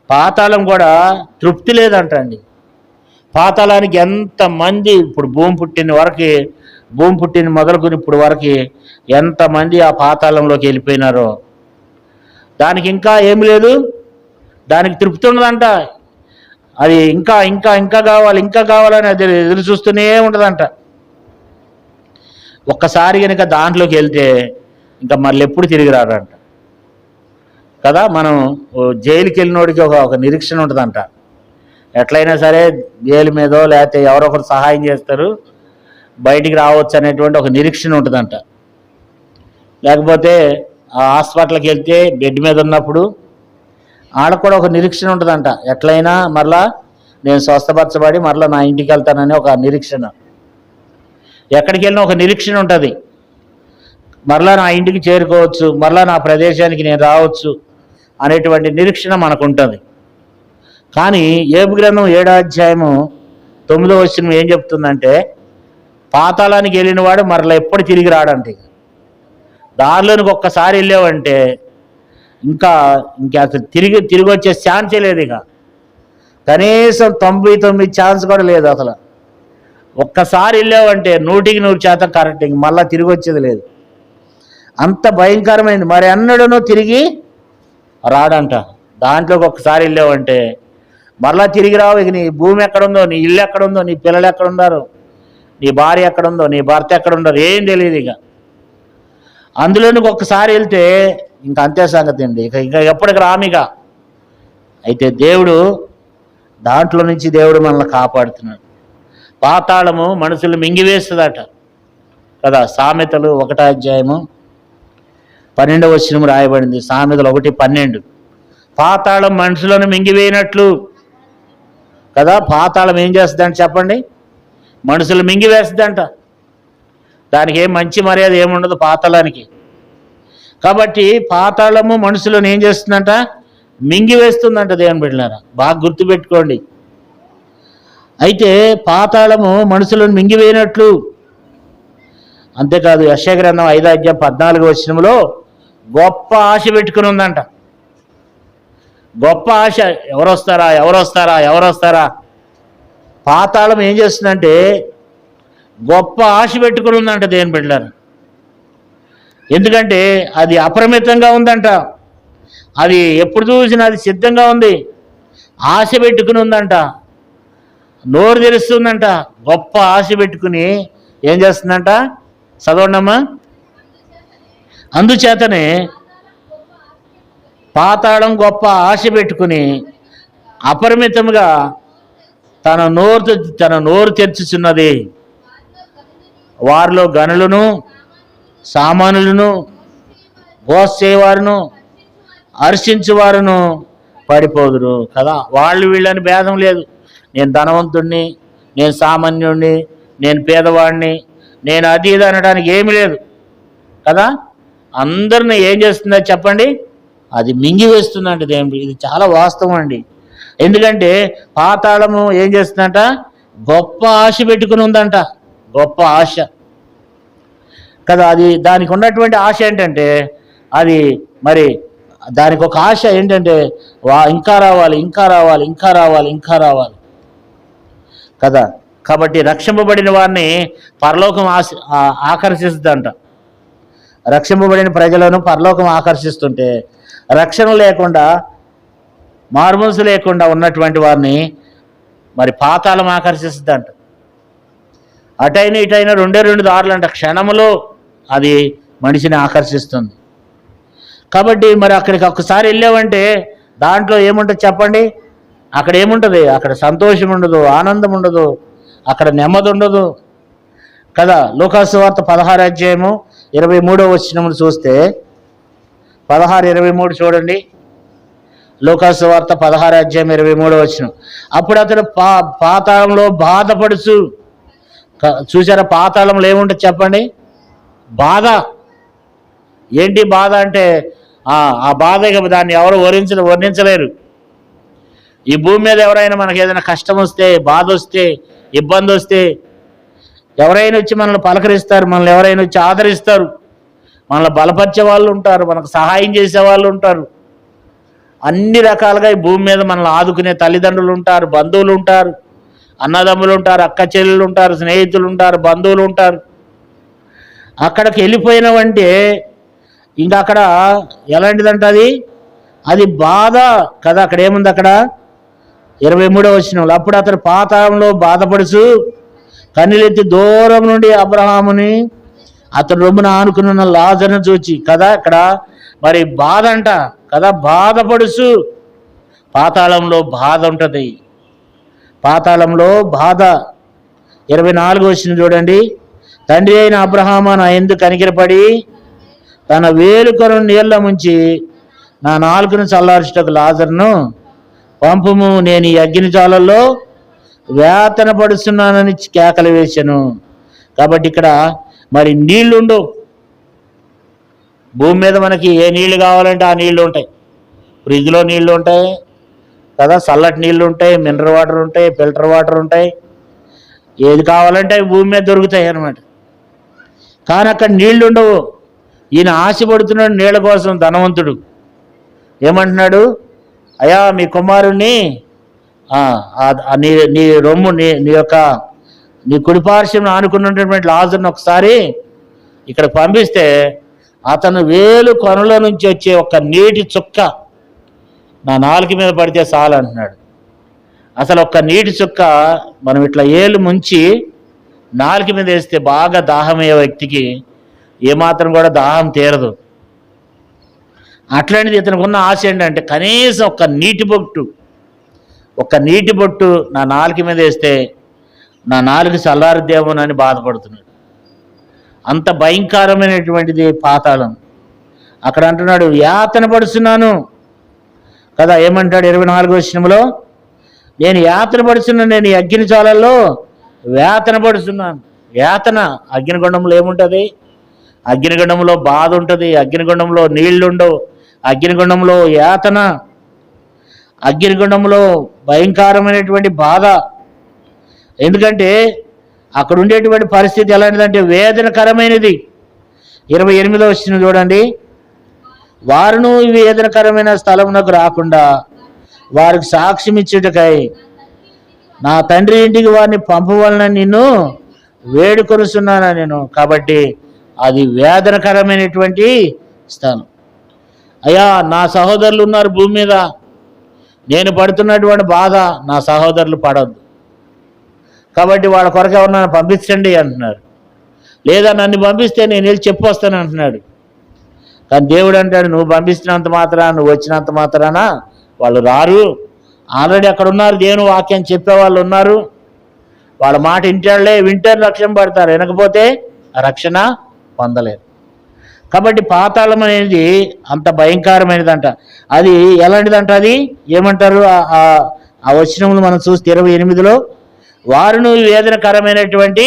పాతాళం కూడా తృప్తి లేదంటండి. పాతాళానికి ఎంతమంది ఇప్పుడు భూమి పుట్టిన మొదలుకొని ఇప్పుడు వరకు ఎంతమంది ఆ పాతాళంలోకి వెళ్ళిపోయినారో, దానికి ఇంకా ఏమి లేదు, దానికి తృప్తి ఉండదంట. అది ఇంకా ఇంకా ఇంకా కావాలి, ఇంకా కావాలని అది ఎదురు చూస్తూనే ఉండదంట. ఒక్కసారి కనుక దాంట్లోకి వెళ్తే ఇంకా మళ్ళీ ఎప్పుడు తిరిగి రాడంట కదా. మనం జైలుకి వెళ్ళినోడికి ఒక నిరీక్షణ ఉంటుందంట. ఎట్లయినా సరే జైలు మీదో లేకపోతే ఎవరో ఒకరు సహాయం చేస్తారు, బయటికి రావచ్చు అనేటువంటి ఒక నిరీక్షణ ఉంటుందంట. లేకపోతే ఆ హాస్పిటల్కి వెళ్తే బెడ్ మీద ఉన్నప్పుడు వాళ్ళకు కూడా ఒక నిరీక్షణ ఉంటుందంట. ఎట్లయినా మరలా నేను స్వస్థపరచబడి మరలా నా ఇంటికి వెళ్తానని ఒక నిరీక్షణ. ఎక్కడికి వెళ్ళినా ఒక నిరీక్షణ ఉంటుంది. మరలా నా ఇంటికి చేరుకోవచ్చు, మరలా నా ప్రదేశానికి నేను రావచ్చు అనేటువంటి నిరీక్షణ మనకు ఉంటుంది. కానీ యోబు గ్రంథం 7వ అధ్యాయము 9వ వచనం ఏం చెప్తుందంటే, పాతాళానికి వెళ్ళిన వాడు మరలా ఎప్పుడు తిరిగి రాడంటే, దారిలోనికి ఒక్కసారి వెళ్ళావంటే ఇంకా అసలు తిరిగి వచ్చే ఛాన్సే లేదు. ఇక కనీసం 99 ఛాన్స్ కూడా లేదు. అసలు ఒక్కసారి వెళ్ళావంటే 100% కరెక్ట్, ఇంక మళ్ళీ తిరిగి వచ్చేది లేదు. అంత భయంకరమైంది. మరి అన్నడను తిరిగి రాడంట. దాంట్లోకి ఒక్కసారి వెళ్ళావంటే మరలా తిరిగి రావు. ఇక నీ భూమి ఎక్కడుందో, నీ ఇల్లు ఎక్కడుందో, నీ పిల్లలు ఎక్కడున్నారు, నీ భార్య ఎక్కడుందో, నీ భర్త ఎక్కడుండరు, ఏం తెలియదు. ఇక అందులోనికి ఒక్కసారి వెళ్తే ఇంక అంతే సంగతి అండి. ఇక ఎప్పటికి రామిక. అయితే దేవుడు దాంట్లో నుంచి దేవుడు మనల్ని కాపాడుతున్నాడు. పాతాళము మనుషులు మింగివేస్తుందట కదా. సామెతలు 1వ అధ్యాయము 12వ వచనం రాయబడింది. సామెతలు 1:12. పాతాళం మనుషులను మింగివేయనట్లు కదా. పాతాళం ఏం చేస్తుందంట చెప్పండి? మనుషులు మింగివేస్తుందంట. దానికి ఏం మంచి మర్యాద ఏముండదు పాతాళానికి. కాబట్టి పాతాళము మనుషులను ఏం చేస్తుందంట? మింగివేస్తుందంట. దేవుని బిడ్డలారా బాగా గుర్తుపెట్టుకోండి. అయితే పాతాళము మనుషులను మింగివేయనట్లు. అంతేకాదు యెషయా గ్రంథం 5వ అధ్యాయం 14వ వచనంలో గొప్ప ఆశ పెట్టుకుని ఉందంట. గొప్ప ఆశ. ఎవరొస్తారా. పాతాళం ఏం చేస్తుందంటే గొప్ప ఆశ పెట్టుకుని ఉందంట దేవుని బిడ్డలారా. ఎందుకంటే అది అపరిమితంగా ఉందంట. అది ఎప్పుడు చూసినా అది సిద్ధంగా ఉంది. ఆశ పెట్టుకుని ఉందంట. నోరు తెరుస్తుందంట. గొప్ప ఆశ పెట్టుకుని ఏం చేస్తుందంట? చదవండమ్మా. అందుచేతనే పాతాళం గొప్ప ఆశ పెట్టుకుని అపరిమితంగా తన నోరు తెరుచుచున్నది. వారిలో గనులను, సామానులను, గోసేవారును, హర్షించువారును పడిపోదురు కదా. వాళ్ళు వీళ్ళని భేదం లేదు. నేను ధనవంతుడిని, నేను సామాన్యుడిని, నేను పేదవాడిని, నేను అది ఇది అనడానికి ఏమి లేదు కదా. అందరిని ఏం చేస్తుందో చెప్పండి? అది మింగివేస్తుందంట దేవుడు. ఇది చాలా వాస్తవం అండి. ఎందుకంటే పాతాళము ఏం చేస్తుందంట? గొప్ప ఆశ పెట్టుకుని ఉందంట. గొప్ప ఆశ కదా. అది దానికి ఉన్నటువంటి ఆశ ఏంటంటే అది మరి దానికి ఒక ఆశ ఏంటంటే ఇంకా రావాలి కదా. కాబట్టి రక్షింపబడిన వారిని పరలోకం ఆకర్షిస్తుందంట. రక్షింపబడిన ప్రజలను పరలోకం ఆకర్షిస్తుంటే రక్షణ లేకుండా, మారుమనసు లేకుండా ఉన్నటువంటి వారిని మరి పాతాళం ఆకర్షిస్తుందంట. అటైనా ఇటైనా 2 దారులు అంట. క్షణములో అది మనిషిని ఆకర్షిస్తుంది. కాబట్టి మరి అక్కడికి ఒక్కసారి వెళ్ళామంటే దాంట్లో ఏముంటుంది చెప్పండి? అక్కడ ఏముంటుంది? అక్కడ సంతోషం ఉండదు, ఆనందం ఉండదు, అక్కడ నెమ్మది ఉండదు కదా. లూకాసు సువార్త 16వ అధ్యాయము 23వ వచనమును చూస్తే 16:23 చూడండి. లూకాసు సువార్త 16వ అధ్యాయం 23వ వచనం. అప్పుడు అతడు పాతాళంలో బాధపడుచు. చూసారా? పాతాళంలో ఏముంటుంది చెప్పండి? బాధ. ఏంటి బాధ అంటే ఆ బాధ దాన్ని ఎవరు వర్ణించలేరు. ఈ భూమి మీద ఎవరైనా మనకి ఏదైనా కష్టం వస్తే, బాధ వస్తే, ఇబ్బంది వస్తే ఎవరైనా వచ్చి మనల్ని పలకరిస్తారు, మనల్ని ఎవరైనా వచ్చి ఆదరిస్తారు, మనల్ని బలపరిచే వాళ్ళు ఉంటారు, మనకు సహాయం చేసే వాళ్ళు ఉంటారు. అన్ని రకాలుగా ఈ భూమి మీద మనల్ని ఆదుకునే తల్లిదండ్రులు ఉంటారు, బంధువులు ఉంటారు, అన్నదమ్ములు ఉంటారు, అక్క చెల్లెలు ఉంటారు, స్నేహితులు ఉంటారు, బంధువులు ఉంటారు. అక్కడికి వెళ్ళిపోయినవంటే ఇంకా అక్కడ ఎలాంటిదంట అది బాధ కదా. అక్కడ ఏముంది, అక్కడ 23వ వచనంలో, అప్పుడు అతడు పాతాళంలో బాధపడుచు కన్నీళ్ళెత్తి దూరం నుండి అబ్రహాముని అతడు రొమ్మున ఆనుకున్న లాజరును చూచి కదా. ఇక్కడ మరి బాధ అంట కదా, బాధపడుచు. పాతాళంలో బాధ ఉంటుంది, పాతాళంలో బాధ. 24వ వచనం చూడండి. తండ్రి అయిన అబ్రహాము నా యందు కనికరపడి తన వేలుకను నీళ్ల ముంచి నా నాలుకను చల్లార్చుటకు లాజరును పంపుము, నేను ఈ అగ్నిజ్వాలల్లో వేతన పడుతున్నానని కేకలు వేశాను. కాబట్టి ఇక్కడ మరి నీళ్లు ఉండవు. భూమి మీద మనకి ఏ నీళ్లు కావాలంటే ఆ నీళ్లు ఉంటాయి. ఫ్రిడ్జ్లో నీళ్లు ఉంటాయి కదా, చల్లటి నీళ్లు ఉంటాయి, మినరల్ వాటర్ ఉంటాయి, ఫిల్టర్ వాటర్ ఉంటాయి, ఏది కావాలంటే అవి భూమి మీద దొరుకుతాయి అన్నమాట. కానీ అక్కడ నీళ్లు ఉండవు. ఈయన ఆశపడుతున్నాడు నీళ్ళ కోసం. ధనవంతుడు ఏమంటున్నాడు, అయ్యా మీ కుమారుణ్ణి నీ రొమ్ము నీ కుడిపార్శ్వం ఆనుకున్నటువంటి లాజరుని ఒకసారి ఇక్కడ పంపిస్తే అతను వేలు కొనుల నుంచి వచ్చే ఒక నీటి చుక్క నా నాలుక మీద పడితే చాలు అంటున్నాడు. అసలు ఒక్క నీటి చుక్క మనం ఇట్లా ఏలు ముంచి నాలుక మీద వేస్తే బాగా దాహమయ్యే వ్యక్తికి ఏమాత్రం కూడా దాహం తీరదు. అట్లాంటిది ఇతనికి ఉన్న ఆశ ఏంటంటే కనీసం ఒక్క నీటి బొట్టు నా నాలుక మీద వేస్తే నా నాలుక చల్లారుదేమోనని బాధపడుతున్నాడు. అంత భయంకరమైనటువంటిది పాతాళం. అక్కడ అంటున్నాడు యాతన పడుతున్నాను కదా. ఏమంటాడు 24వ వచనంలో, నేను యాతన పడుతున్నాను, నేను ఈ అగ్నిజ్వాలల్లో వేతన పడుతున్నాను. యాతన అగ్నిగుండంలో ఏముంటుంది? అగ్నిగుండంలో బాధ ఉంటుంది, అగ్నిగుండంలో నీళ్లు ఉండవు, అగ్నిగుండంలో యాతన, అగ్నిగుండంలో భయంకరమైనటువంటి బాధ. ఎందుకంటే అక్కడ ఉండేటువంటి పరిస్థితి ఎలాంటిదంటే వేదనకరమైనది. 28వ వచనం చూడండి. వారును ఈ వేదనకరమైన స్థలమునకు రాకుండా వారికి సాక్ష్యం ఇచ్చుటకై నా తండ్రి ఇంటికి వారిని పంపవలనని నిన్ను వేడుకొనుచున్నాను నేను. కాబట్టి అది వేదనకరమైనటువంటి స్థలం. అయ్యా నా సహోదరులు ఉన్నారు భూమి మీద, నేను పడుతున్నటువంటి బాధ నా సహోదరులు పడద్దు, కాబట్టి వాళ్ళ కొరకు ఎవరన్నా పంపించండి అంటున్నారు. లేదా నన్ను పంపిస్తే నేను వెళ్ళి చెప్పొస్తాను అంటున్నాడు. కానీ దేవుడు అంటాడు, నువ్వు పంపిస్తున్నంత మాత్రాన, నువ్వు వచ్చినంత మాత్రాన వాళ్ళు రారు. ఆల్రెడీ అక్కడ ఉన్నారు, దేవుని వాక్యం చెప్పేవాళ్ళు ఉన్నారు. వాళ్ళ మాట వింటారు, రక్షణ పడతారు, వినకపోతే రక్షణ పొందలేరు. కాబట్టి పాతాళం అనేది అంత భయంకరమైనదంట. అది ఎలాంటిదంట, అది ఏమంటారు ఆ వచనములు మనం చూస్తే 28లో, వారును వేదనకరమైనటువంటి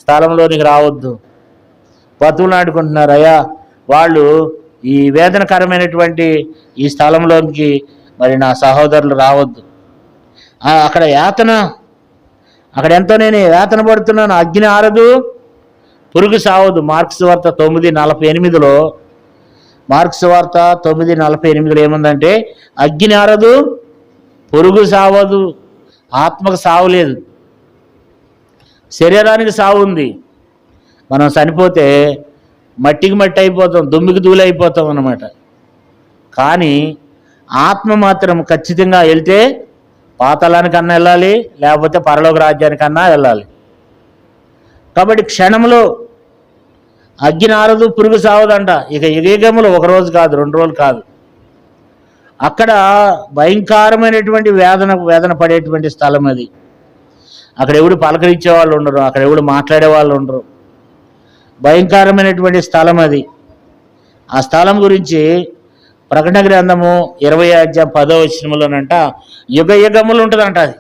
స్థలంలోనికి రావద్దు. బతువులు ఆడుకుంటున్నారు, అయ్యా వాళ్ళు ఈ వేదనకరమైనటువంటి ఈ స్థలంలోనికి మరి నా సహోదరులు రావద్దు. అక్కడ యాతన, అక్కడ ఎంతో నేను యాతన పడుతున్నాను. అగ్ని ఆరదు, పురుగు సావదు. మార్క్స్ వార్త 9:48లో, మార్క్స్ వార్త 9:48లో ఏముందంటే, అగ్ని ఆరదు, పురుగు సావదు. ఆత్మకు సావు లేదు, శరీరానికి సావు ఉంది. మనం చనిపోతే మట్టికి మట్టి అయిపోతాం, దుమ్మికి ధూళి అయిపోతాం అన్నమాట. కానీ ఆత్మ మాత్రం ఖచ్చితంగా వెళ్తే పాతాళానికన్నా వెళ్ళాలి, లేకపోతే పరలోక రాజ్యానికన్నా వెళ్ళాలి. కాబట్టి క్షణంలో అగ్ని ఆరదు, పురుగు సావదంట. ఇక యుగములు 1 రోజు కాదు, 2 రోజులు కాదు. అక్కడ భయంకరమైనటువంటి వేదన పడేటువంటి స్థలం అది. అక్కడ ఎవడు పలకరించే వాళ్ళు ఉండరు, అక్కడ ఎవడు మాట్లాడే వాళ్ళు ఉండరు. భయంకరమైనటువంటి స్థలం అది. ఆ స్థలం గురించి ప్రకటన గ్రంథము 20:10 వచనంలోనంట యుగములు ఉంటుందంట. అది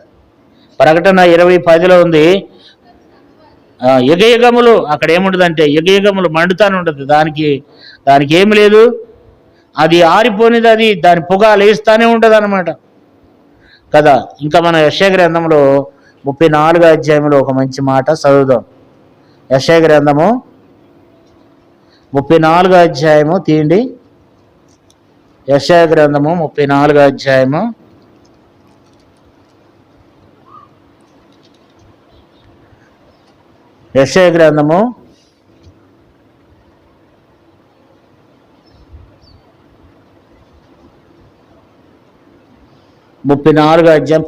ప్రకటన 20:10లో ఉంది. యుగములు అక్కడ ఏముంటుందంటే యుగములు మండుతానే ఉంటుంది. దానికి ఏమి లేదు, అది ఆరిపోనిది, అది దాని పొగ లేస్తానే ఉంటుంది అన్నమాట కదా. ఇంకా మన యెషయా గ్రంథంలో 34వ అధ్యాయంలో ఒక మంచి మాట చదువుదాం. యెషయా గ్రంథము 34వ అధ్యాయము తీయండి. యెషయా గ్రంథము 34వ అధ్యాయము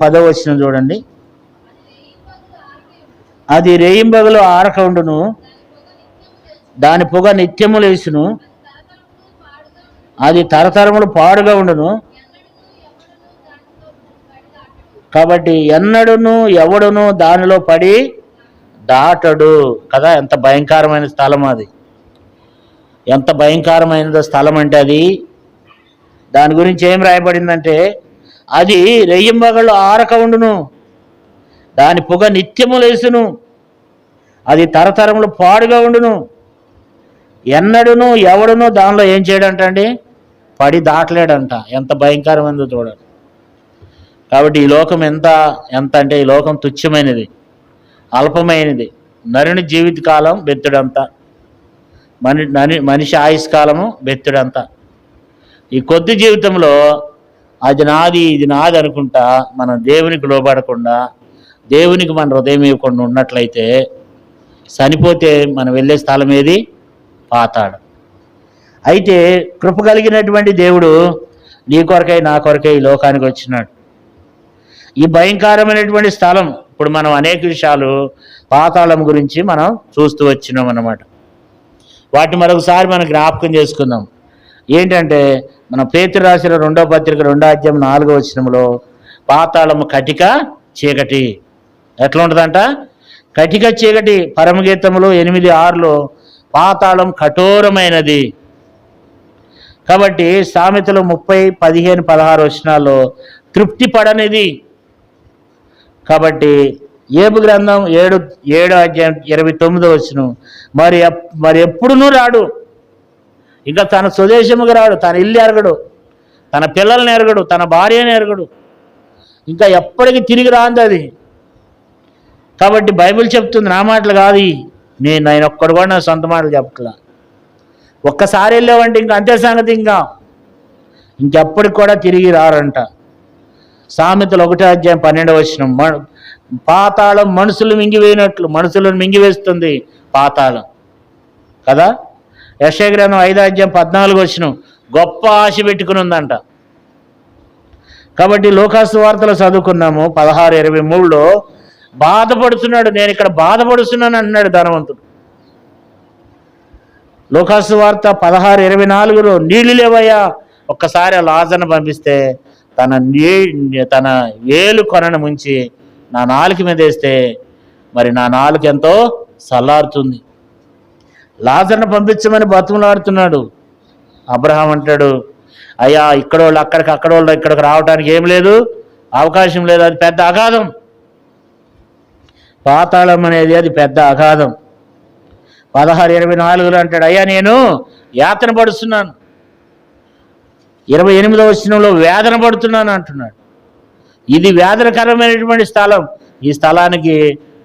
10వ వచనం చూడండి. అది రేయింబగలు ఆరక ఉండును, దాని పొగ నిత్యము లేచును, అది తరతరములు పాడుగా ఉండును. కాబట్టి ఎన్నడును ఎవడును దానిలో పడి దాటడు కదా. ఎంత భయంకరమైన స్థలం అది, ఎంత భయంకరమైన స్థలం అంటే అది. దాని గురించి ఏం రాయబడిందంటే, అది రెయ్యింబగళ్ళు ఆరక ఉండును, దాని పొగ నిత్యము లేసును, అది తరతరములు పాడుగా ఉండును. ఎన్నడును ఎవడును దానిలో ఏం చేయడంటండి, పడి దాటలేడంట. ఎంత భయంకరమైనదో చూడండి. కాబట్టి ఈ లోకం ఎంత అంటే ఈ లోకం తుచ్చమైనది, అల్పమైనది. నరుని జీవితకాలం బెత్తుడంత, మనిషి ఆయుష్కాలము బెత్తుడంత. ఈ కొద్ది జీవితంలో అది నాది ఇది నాది అనుకుంటా మనం దేవునికి లోబడకుండా, దేవునికి మన హృదయం ఇవ్వకుండా ఉన్నట్లయితే చనిపోతే మనం వెళ్ళే స్థలం ఏది? పాతాళం. అయితే కృప కలిగినటువంటి దేవుడు నీ కొరకై నా కొరకై ఈ లోకానికి వచ్చినాడు. ఈ భయంకరమైనటువంటి స్థలం, ఇప్పుడు మనం అనేక విషయాలు పాతాళం గురించి మనం చూస్తూ వచ్చినాం అన్నమాట. వాటిని మరొకసారి మనం జ్ఞాపకం చేసుకుందాం. ఏంటంటే మన పేతురు రాసిన 2వ పత్రిక 2వ అధ్యాయం 4వ వచనంలో పాతాళము కటిక చీకటి ఎట్లా ఉంటుందంట? కటిక చీకటి. పరమగీతములో 8:6లో పాతాళం కఠోరమైనది. కాబట్టి సామెతలు 30, 15, 16 వచనాల్లో తృప్తి పడనిది. కాబట్టి ఏబు గ్రంథం 7వ అధ్యాయం 29వ వచనం, మరి ఎప్పుడునూ రాడు, ఇంకా తన స్వదేశముగా రాడు, తన ఇల్లు ఎరగడు, తన పిల్లల్ని ఎరగడు, తన భార్యని ఎరగడు, ఇంకా ఎప్పటికీ తిరిగి రాంది అది. కాబట్టి బైబిల్ చెప్తుంది, నా మాటలు కాదు, నేను ఒక్కడు కూడా నా సొంత మాటలు చెప్పట్లా. ఒక్కసారి వెళ్ళావంటే ఇంకా అంతే సంగతి, ఇంకెప్పటికి కూడా తిరిగి రారంట. సామెతలు 1వ అధ్యాయం 12వ వచనం, పాతాళం మనుషులు మింగివేయినట్లు, మనుషులను మింగివేస్తుంది పాతాళం కదా. యెషయా గ్రంథం 5వ అధ్యాయం 14వ వచనం, గొప్ప ఆశ పెట్టుకుని ఉందంట. కాబట్టి లోకాసు వార్తలు చదువుకున్నాము 16:23లో బాధపడుతున్నాడు, నేను ఇక్కడ బాధపడుతున్నాను అంటున్నాడు ధనవంతుడు. లోకాసు వార్త 16:24లో నీళ్లు లేవయ్యా, ఒక్కసారి ఆ లాజర్ను పంపిస్తే తన వేలు కొనను ముంచి నా నాలుక మీద వేస్తే మరి నా నాలుక ఎంతో చల్లారుతుంది. లాజర్ను పంపించమని బతుకులాడుతున్నాడు. అబ్రహాం అంటాడు, అయ్యా ఇక్కడోళ్ళు అక్కడికి, అక్కడోళ్ళు ఇక్కడికి రావడానికి ఏం లేదు, అవకాశం లేదు, అది పెద్ద అగాధం. పాతాళం అనేది అది పెద్ద అగాధం. 16:24లో అంటాడు, అయ్యా నేను యాతన పడుతున్నాను. 28వ వచనంలో వేదన పడుతున్నాను అంటున్నాడు. ఇది వేదనకరమైనటువంటి స్థలం. ఈ స్థలానికి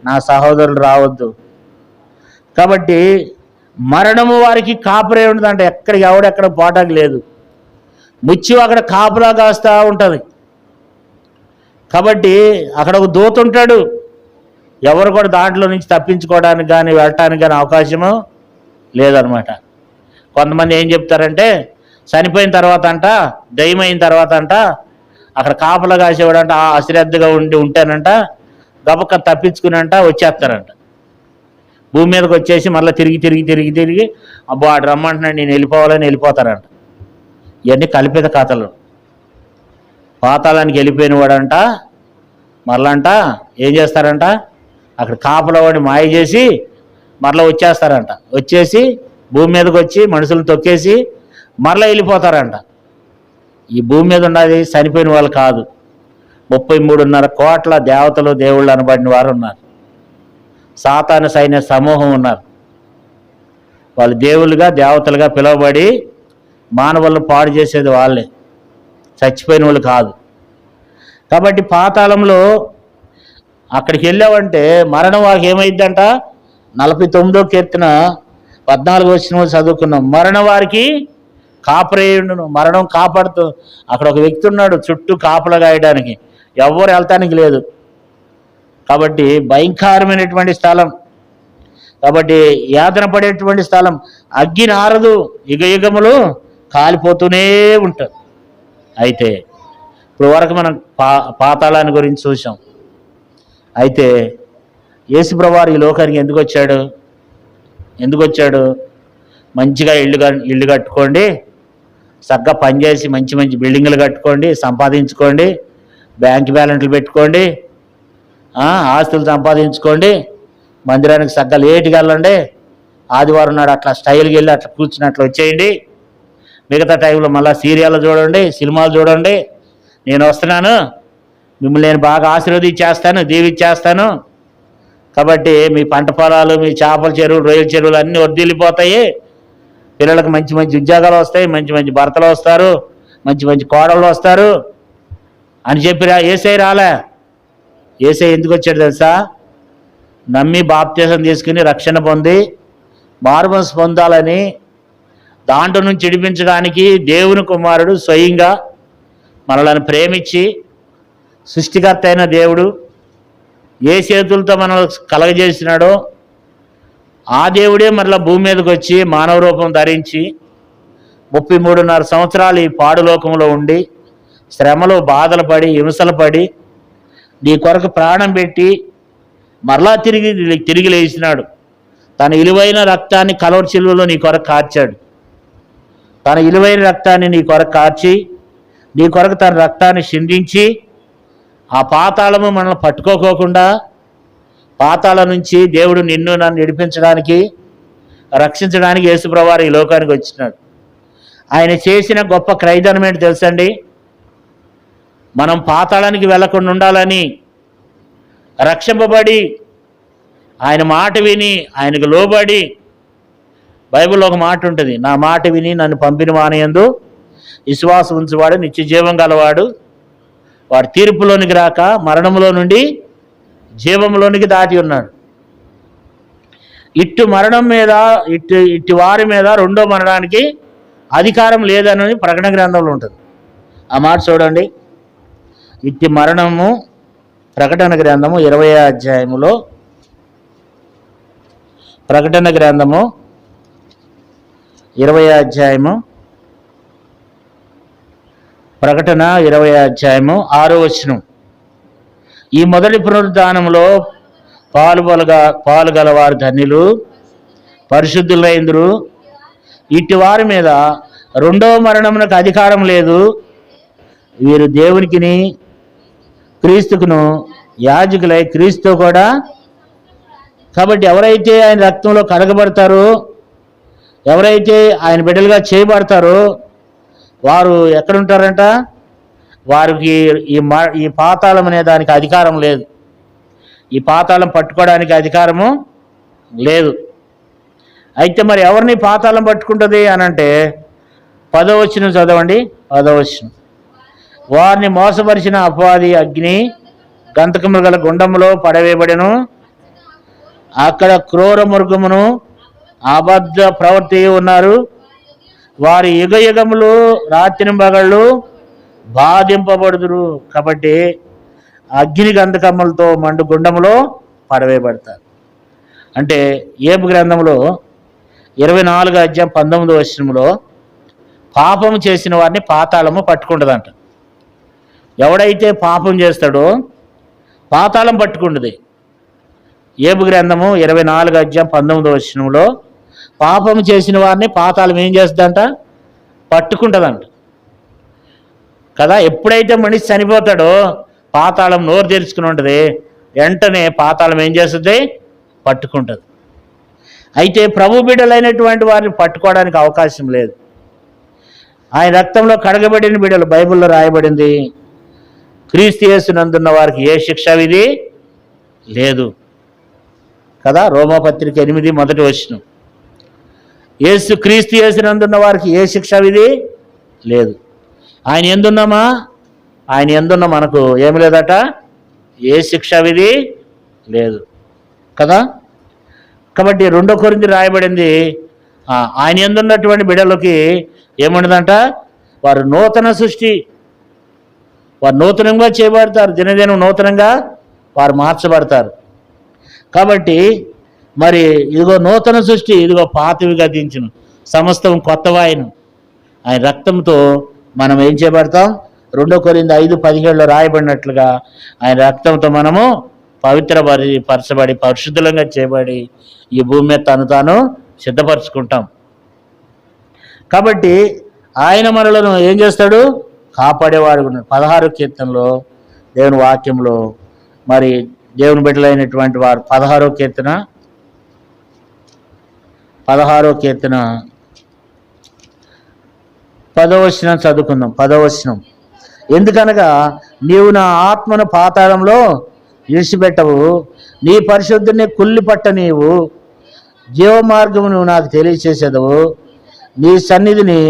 నా సహోదరులు రావద్దు. కాబట్టి మరణము వారికి కాపురే ఉంటుందంట. ఎక్కడికి ఎవడెక్కడ పోటానికి లేదు. ముచ్చి అక్కడ కాపులా కాస్తూ ఉంటుంది. కాబట్టి అక్కడ ఒక దూత ఉంటాడు. ఎవరు కూడా దాంట్లో నుంచి తప్పించుకోవడానికి కానీ వెళ్ళటానికి కానీ అవకాశము లేదనమాట. కొంతమంది ఏం చెప్తారంటే, చనిపోయిన తర్వాత అంట, దయ్యమైన తర్వాత అంట, అక్కడ కాపలా కాసేవాడంట అశ్రద్ధగా ఉంటేనంట గబక్క తప్పించుకునంట వచ్చేస్తారంట. భూమి మీదకి వచ్చేసి మళ్ళీ తిరిగి అబ్బో ఆడు రమ్మంటున్నాడు నేను వెళ్ళిపోవాలని వెళ్ళిపోతారంట. ఇవన్నీ కల్పిత కథలు. పాతాళానికి వెళ్ళిపోయిన వాడంట మళ్ళంట ఏం చేస్తారంట, అక్కడ కాపలా వాడిని మాయ చేసి మరలా వచ్చేస్తారంట. వచ్చేసి భూమి మీదకి వచ్చి మనుషులను తొక్కేసి మరలా వెళ్ళిపోతారంట. ఈ భూమి మీద ఉన్నది చనిపోయిన వాళ్ళు కాదు, 33.5 కోట్ల దేవతలు దేవుళ్ళు అనబడిన వారు ఉన్నారు. సాతాను సైన్య సమూహం ఉన్నారు. వాళ్ళు దేవుళ్ళుగా దేవతలుగా పిలువబడి మానవులను పాడు చేసేది వాళ్ళే, చచ్చిపోయిన వాళ్ళు కాదు. కాబట్టి పాతాళంలో అక్కడికి వెళ్ళావంటే మరణం వారికి ఏమైందంట? 49వ కీర్తన 14వ వచనం చదువుకున్నాం. మరణ వారికి కాపరేయుడును, మరణం కాపాడుతూ అక్కడ ఒక వ్యక్తి ఉన్నాడు చుట్టూ కాపలా గాయడానికి, ఎవరు వెళ్తానికి లేదు. కాబట్టి భయంకరమైనటువంటి స్థలం, కాబట్టి యాతన పడేటువంటి స్థలం. అగ్గిని ఆరదు, యుగయుగములు కాలిపోతూనే ఉంటారు. అయితే ఇప్పుడు వరకు మనం పాతాళాన్ని గురించి చూసాం. అయితే యేసుప్రభువారు ఈ లోకానికి ఎందుకు వచ్చాడు? మంచిగా ఇల్లు కట్టుకోండి, చక్కగా పనిచేసి మంచి మంచి బిల్డింగులు కట్టుకోండి, సంపాదించుకోండి, బ్యాంక్ బ్యాలెన్స్లు పెట్టుకోండి, ఆస్తులు సంపాదించుకోండి, మందిరానికి చక్కగా లేటుగా వెళ్ళండి, ఆదివారం నాడు అట్లా స్టైల్కి వెళ్ళి అట్లా కూర్చుని అట్లా వచ్చేయండి, మిగతా టైంలో మళ్ళీ సీరియల్ చూడండి, సినిమాలు చూడండి, నేను వస్తున్నాను, మిమ్మల్ని నేను బాగా ఆశీర్వదించేస్తాను, దీవించేస్తాను. కాబట్టి మీ పంట పొలాలు, మీ చేపల చెరువులు, రొయ్యల చెరువులు అన్నీ వర్ధిల్లిపోతాయి, పిల్లలకు మంచి మంచి ఉద్యోగాలు వస్తాయి, మంచి మంచి భర్తలు వస్తారు, మంచి మంచి కోడళ్ళు వస్తారు అని చెప్పిరా. యేసయ్య రాలే. యేసయ్య ఎందుకు వచ్చాడు తెలుసా? నమ్మి బాప్తిసం తీసుకుని రక్షణ పొంది మారుమనసు పొందాలని, దాంట్లో నుంచి విడిపించడానికి దేవుని కుమారుడు స్వయంగా మనల్ని ప్రేమించి, సృష్టికర్త అయిన దేవుడు ఏ చేతులతో మనం కలగజేసినాడో ఆ దేవుడే మరలా భూమి మీదకి వచ్చి మానవ రూపం ధరించి 33.5 సంవత్సరాలు ఈ పాడులోకంలో ఉండి శ్రమలు, బాధలు పడి, హింసలు పడి నీ కొరకు ప్రాణం పెట్టి మరలా తిరిగి లేచినాడు. తన విలువైన రక్తాన్ని కలవరి సిలువలో నీ కొరకు కార్చాడు. తన విలువైన రక్తాన్ని నీ కొరకు కార్చి, నీ కొరకు తన రక్తాన్ని చిందించి, ఆ పాతాళము మనల్ని పట్టుకోకుండా పాతాళం నుంచి దేవుడు నిన్ను నన్ను విడిపించడానికి, రక్షించడానికి యేసుప్రభువారు ఈ లోకానికి వచ్చినాడు. ఆయన చేసిన గొప్ప క్రయధనం ఏంటి తెలుసండి? మనం పాతాళానికి వెళ్లకుండా ఉండాలని, రక్షింపబడి ఆయన మాట విని ఆయనకు లోబడి, బైబిల్లో ఒక మాట ఉంటుంది, నా మాట విని నన్ను పంపిన వానియందు విశ్వాసం ఉంచువాడు నిత్య జీవం గలవాడు, వాడు తీర్పులోనికి రాక మరణంలో నుండి జీవంలోనికి దాటి ఉన్నాడు. ఇట్టు మరణం మీద, ఇట్టి వారి మీద రెండో మరణానికి అధికారం లేదని ప్రకటన గ్రంథంలో ఉంటుంది. ఆ మాట చూడండి. ఇట్టి మరణము, ప్రకటన గ్రంథము 20వ అధ్యాయములో, ప్రకటన గ్రంథము 20వ అధ్యాయము, ప్రకటన 20వ అధ్యాయము 6వ వచనం. ఈ మొదటి పునరుద్ధానంలో పాలుగలవారు ధన్యులు, పరిశుద్ధులైందురు. ఇట్టి వారి మీద రెండవ మరణమునకు అధికారం లేదు, వీరు దేవునికిని క్రీస్తుకును యాజకులై క్రీస్తు కూడా. కాబట్టి ఎవరైతే ఆయన రక్తంలో కడగబడతారో, ఎవరైతే ఆయన బిడ్డలుగా చేయబడతారో వారు ఎక్కడుంటారంట? వారికి ఈ పాతాళం అనే దానికి అధికారం లేదు. ఈ పాతాళం పట్టుకోవడానికి అధికారము లేదు. అయితే మరి ఎవరిని పాతాళం పట్టుకుంటుంది అని అంటే 10వ వచనం చదవండి. 10వ వచనం. వారిని మోసపరిచిన అపవాది అగ్ని గంతకములు గల గుండములో పడవేయబడెను. అక్కడ క్రూర మృగమును అబద్ధ ప్రవర్తి ఉన్నారు. వారి యుగయుగములు రాత్రి పగళ్ళు బాధింపబడుదురు. కాబట్టి అగ్ని గంధకములతో మండు గుండములో పడవేయబడతారు. అంటే ఏబు గ్రంథంలో 24వ అధ్యాయం 19వ వచనంలో పాపం చేసిన వారిని పాతాళము పట్టుకుంటుందంట. ఎవడైతే పాపం చేస్తాడో పాతాళం పట్టుకుంటుంది. ఏబు గ్రంథము 24వ అధ్యాయం 19వ వచనంలో పాపం చేసిన వారిని పాతాళం ఏం చేస్తుందంట? పట్టుకుంటుందంట కదా. ఎప్పుడైతే మనిషి చనిపోతాడో పాతాళం నోరు తెరుచుకుని ఉంటుంది, వెంటనే పాతాళం ఏం చేస్తుంది? పట్టుకుంటుంది. అయితే ప్రభు బిడ్డలైనటువంటి వారిని పట్టుకోవడానికి అవకాశం లేదు. ఆయన రక్తంలో కడగబడిన బిడ్డలు బైబిల్లో రాయబడింది, క్రీస్తు యేసునందున్న వారికి ఏ శిక్షా విధి లేదు కదా. రోమాపత్రిక 8 మొదటి వచనం. క్రీస్తు యేసునందున్న వారికి ఏ శిక్షా విధి లేదు. ఆయన ఎందున్నామా? ఆయన ఎందున్న మనకు ఏమి లేదట, ఏ శిక్షా విధి లేదు కదా. కాబట్టి 2 కొరింథీ రాయబడింది, ఆయన ఎందున్నటువంటి బిడ్డలకి ఏముండదంట? వారు నూతన సృష్టి, వారు నూతనంగా చేయబడతారు, దినదినం నూతనంగా వారు మార్చబడతారు. కాబట్టి మరి ఇదిగో నూతన సృష్టి, ఇదిగో పాతవి గతించును, సమస్తం కొత్తవాయను. ఆయన రక్తంతో మనం ఏం చేయబడతాం? 2 కొరింథీ 5:17 రాయబడినట్లుగా ఆయన రక్తంతో మనము పరచబడి పరిశుద్ధంగా చేయబడి ఈ భూమి మీద తాను సిద్ధపరచుకుంటాం. కాబట్టి ఆయన మనలను ఏం చేస్తాడు? కాపాడేవాడు. 16 కీర్తనలో దేవుని వాక్యంలో మరి దేవుని బిడ్డలైనటువంటి వారు 16వ కీర్తన 10వ వచనం చదువుకుందాం. 10వ వచనం, ఎందుకనగా నీవు నా ఆత్మను పాతాళంలో విడిచిపెట్టవు, నీ పరిశుద్ధుని కుళ్ళిపట్ట నీవు జీవమార్గము నువ్వు నాకు తెలియచేసేదవు, నీ సన్నిధిని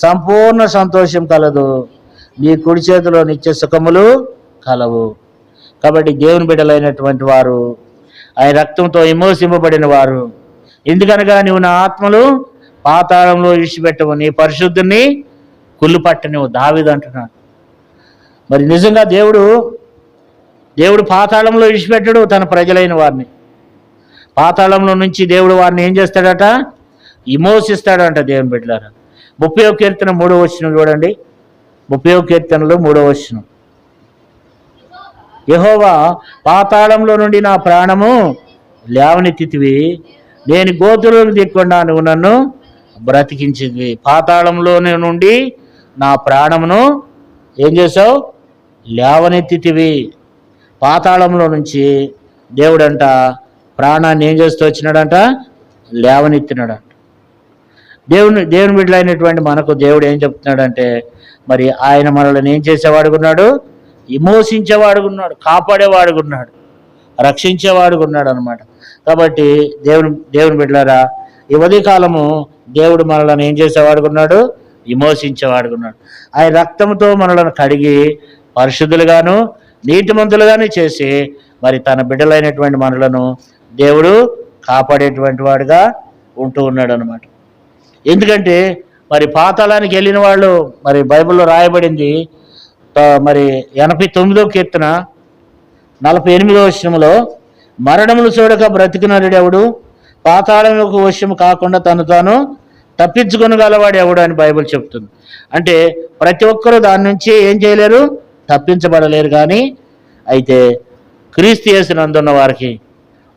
సంపూర్ణ సంతోషం కలదు, నీ కుడి చేతిలో నిత్య సుఖములు కలవు. కాబట్టి దేవుని బిడ్డలైనటువంటి వారు, ఆయన రక్తంతో విమోచింపబడిన వారు, ఎందుకనగా నువ్వు నా ఆత్మలు పాతాళంలో విడిచిపెట్టవు, నీ పరిశుద్ధుని కుళ్ళిపట్ట నువ్వు. దావీదు అంటున్నాడు. మరి నిజంగా దేవుడు పాతాళంలో విడిచిపెట్టడు తన ప్రజలైన వారిని. పాతాళంలో నుంచి దేవుడు వారిని ఏం చేస్తాడట? విమోచిస్తాడంట. దేవుని బిడ్డలారా, 30వ కీర్తన 3వ వచనం చూడండి. 30వ కీర్తనలో 3వ వచనం, యెహోవా పాతాళంలో నుండి నా ప్రాణము లేవనెత్తితివి, నేను గోతులకు దిక్కుండా నువ్వు నన్ను బ్రతికించింది. పాతాళంలో నుండి నా ప్రాణమును ఏం చేసావు? లేవనెత్తితివి. పాతాళంలో నుంచి దేవుడంట ప్రాణాన్ని ఏం చేస్తూ వచ్చినాడంట? లేవనెత్తినాడంట. దేవుని బిడ్డలైనటువంటి మనకు దేవుడు ఏం చెప్తున్నాడంటే, మరి ఆయన మనల్ని ఏం చేసేవాడుకున్నాడు? విమోచించేవాడుకున్నాడు, కాపాడేవాడుకున్నాడు, రక్షించేవాడుకున్నాడు అనమాట. కాబట్టి దేవుని బిడ్డలారా, ఈ ఉదయకాలము దేవుడు మనల్ని ఏం చేసేవాడుకున్నాడు? విమోచించేవాడుకున్నాడు. ఆయన రక్తంతో మనలను కడిగి పరిశుద్ధులుగాను నీతిమంతులుగాను చేసి మరి తన బిడ్డలైనటువంటి మనలను దేవుడు కాపాడేటువంటి వాడుగా ఉంటూ ఉన్నాడు అనమాట. ఎందుకంటే మరి పాతాళానికి వెళ్ళిన వాళ్ళు, మరి బైబిల్లో రాయబడింది మరి 89వ కీర్తన 48వ వచనంలో, మరణములు చూడక బ్రతికినరుడెవడు, పాతాళములకు వశము కాకుండా తాను తప్పించుకొనగలవాడు ఎవడు అని బైబిల్ చెప్తుంది. అంటే ప్రతి ఒక్కరూ దాని నుంచి ఏం చేయలేరు? తప్పించబడలేరు. కానీ అయితే క్రీస్తు యేసునందున్న వారికి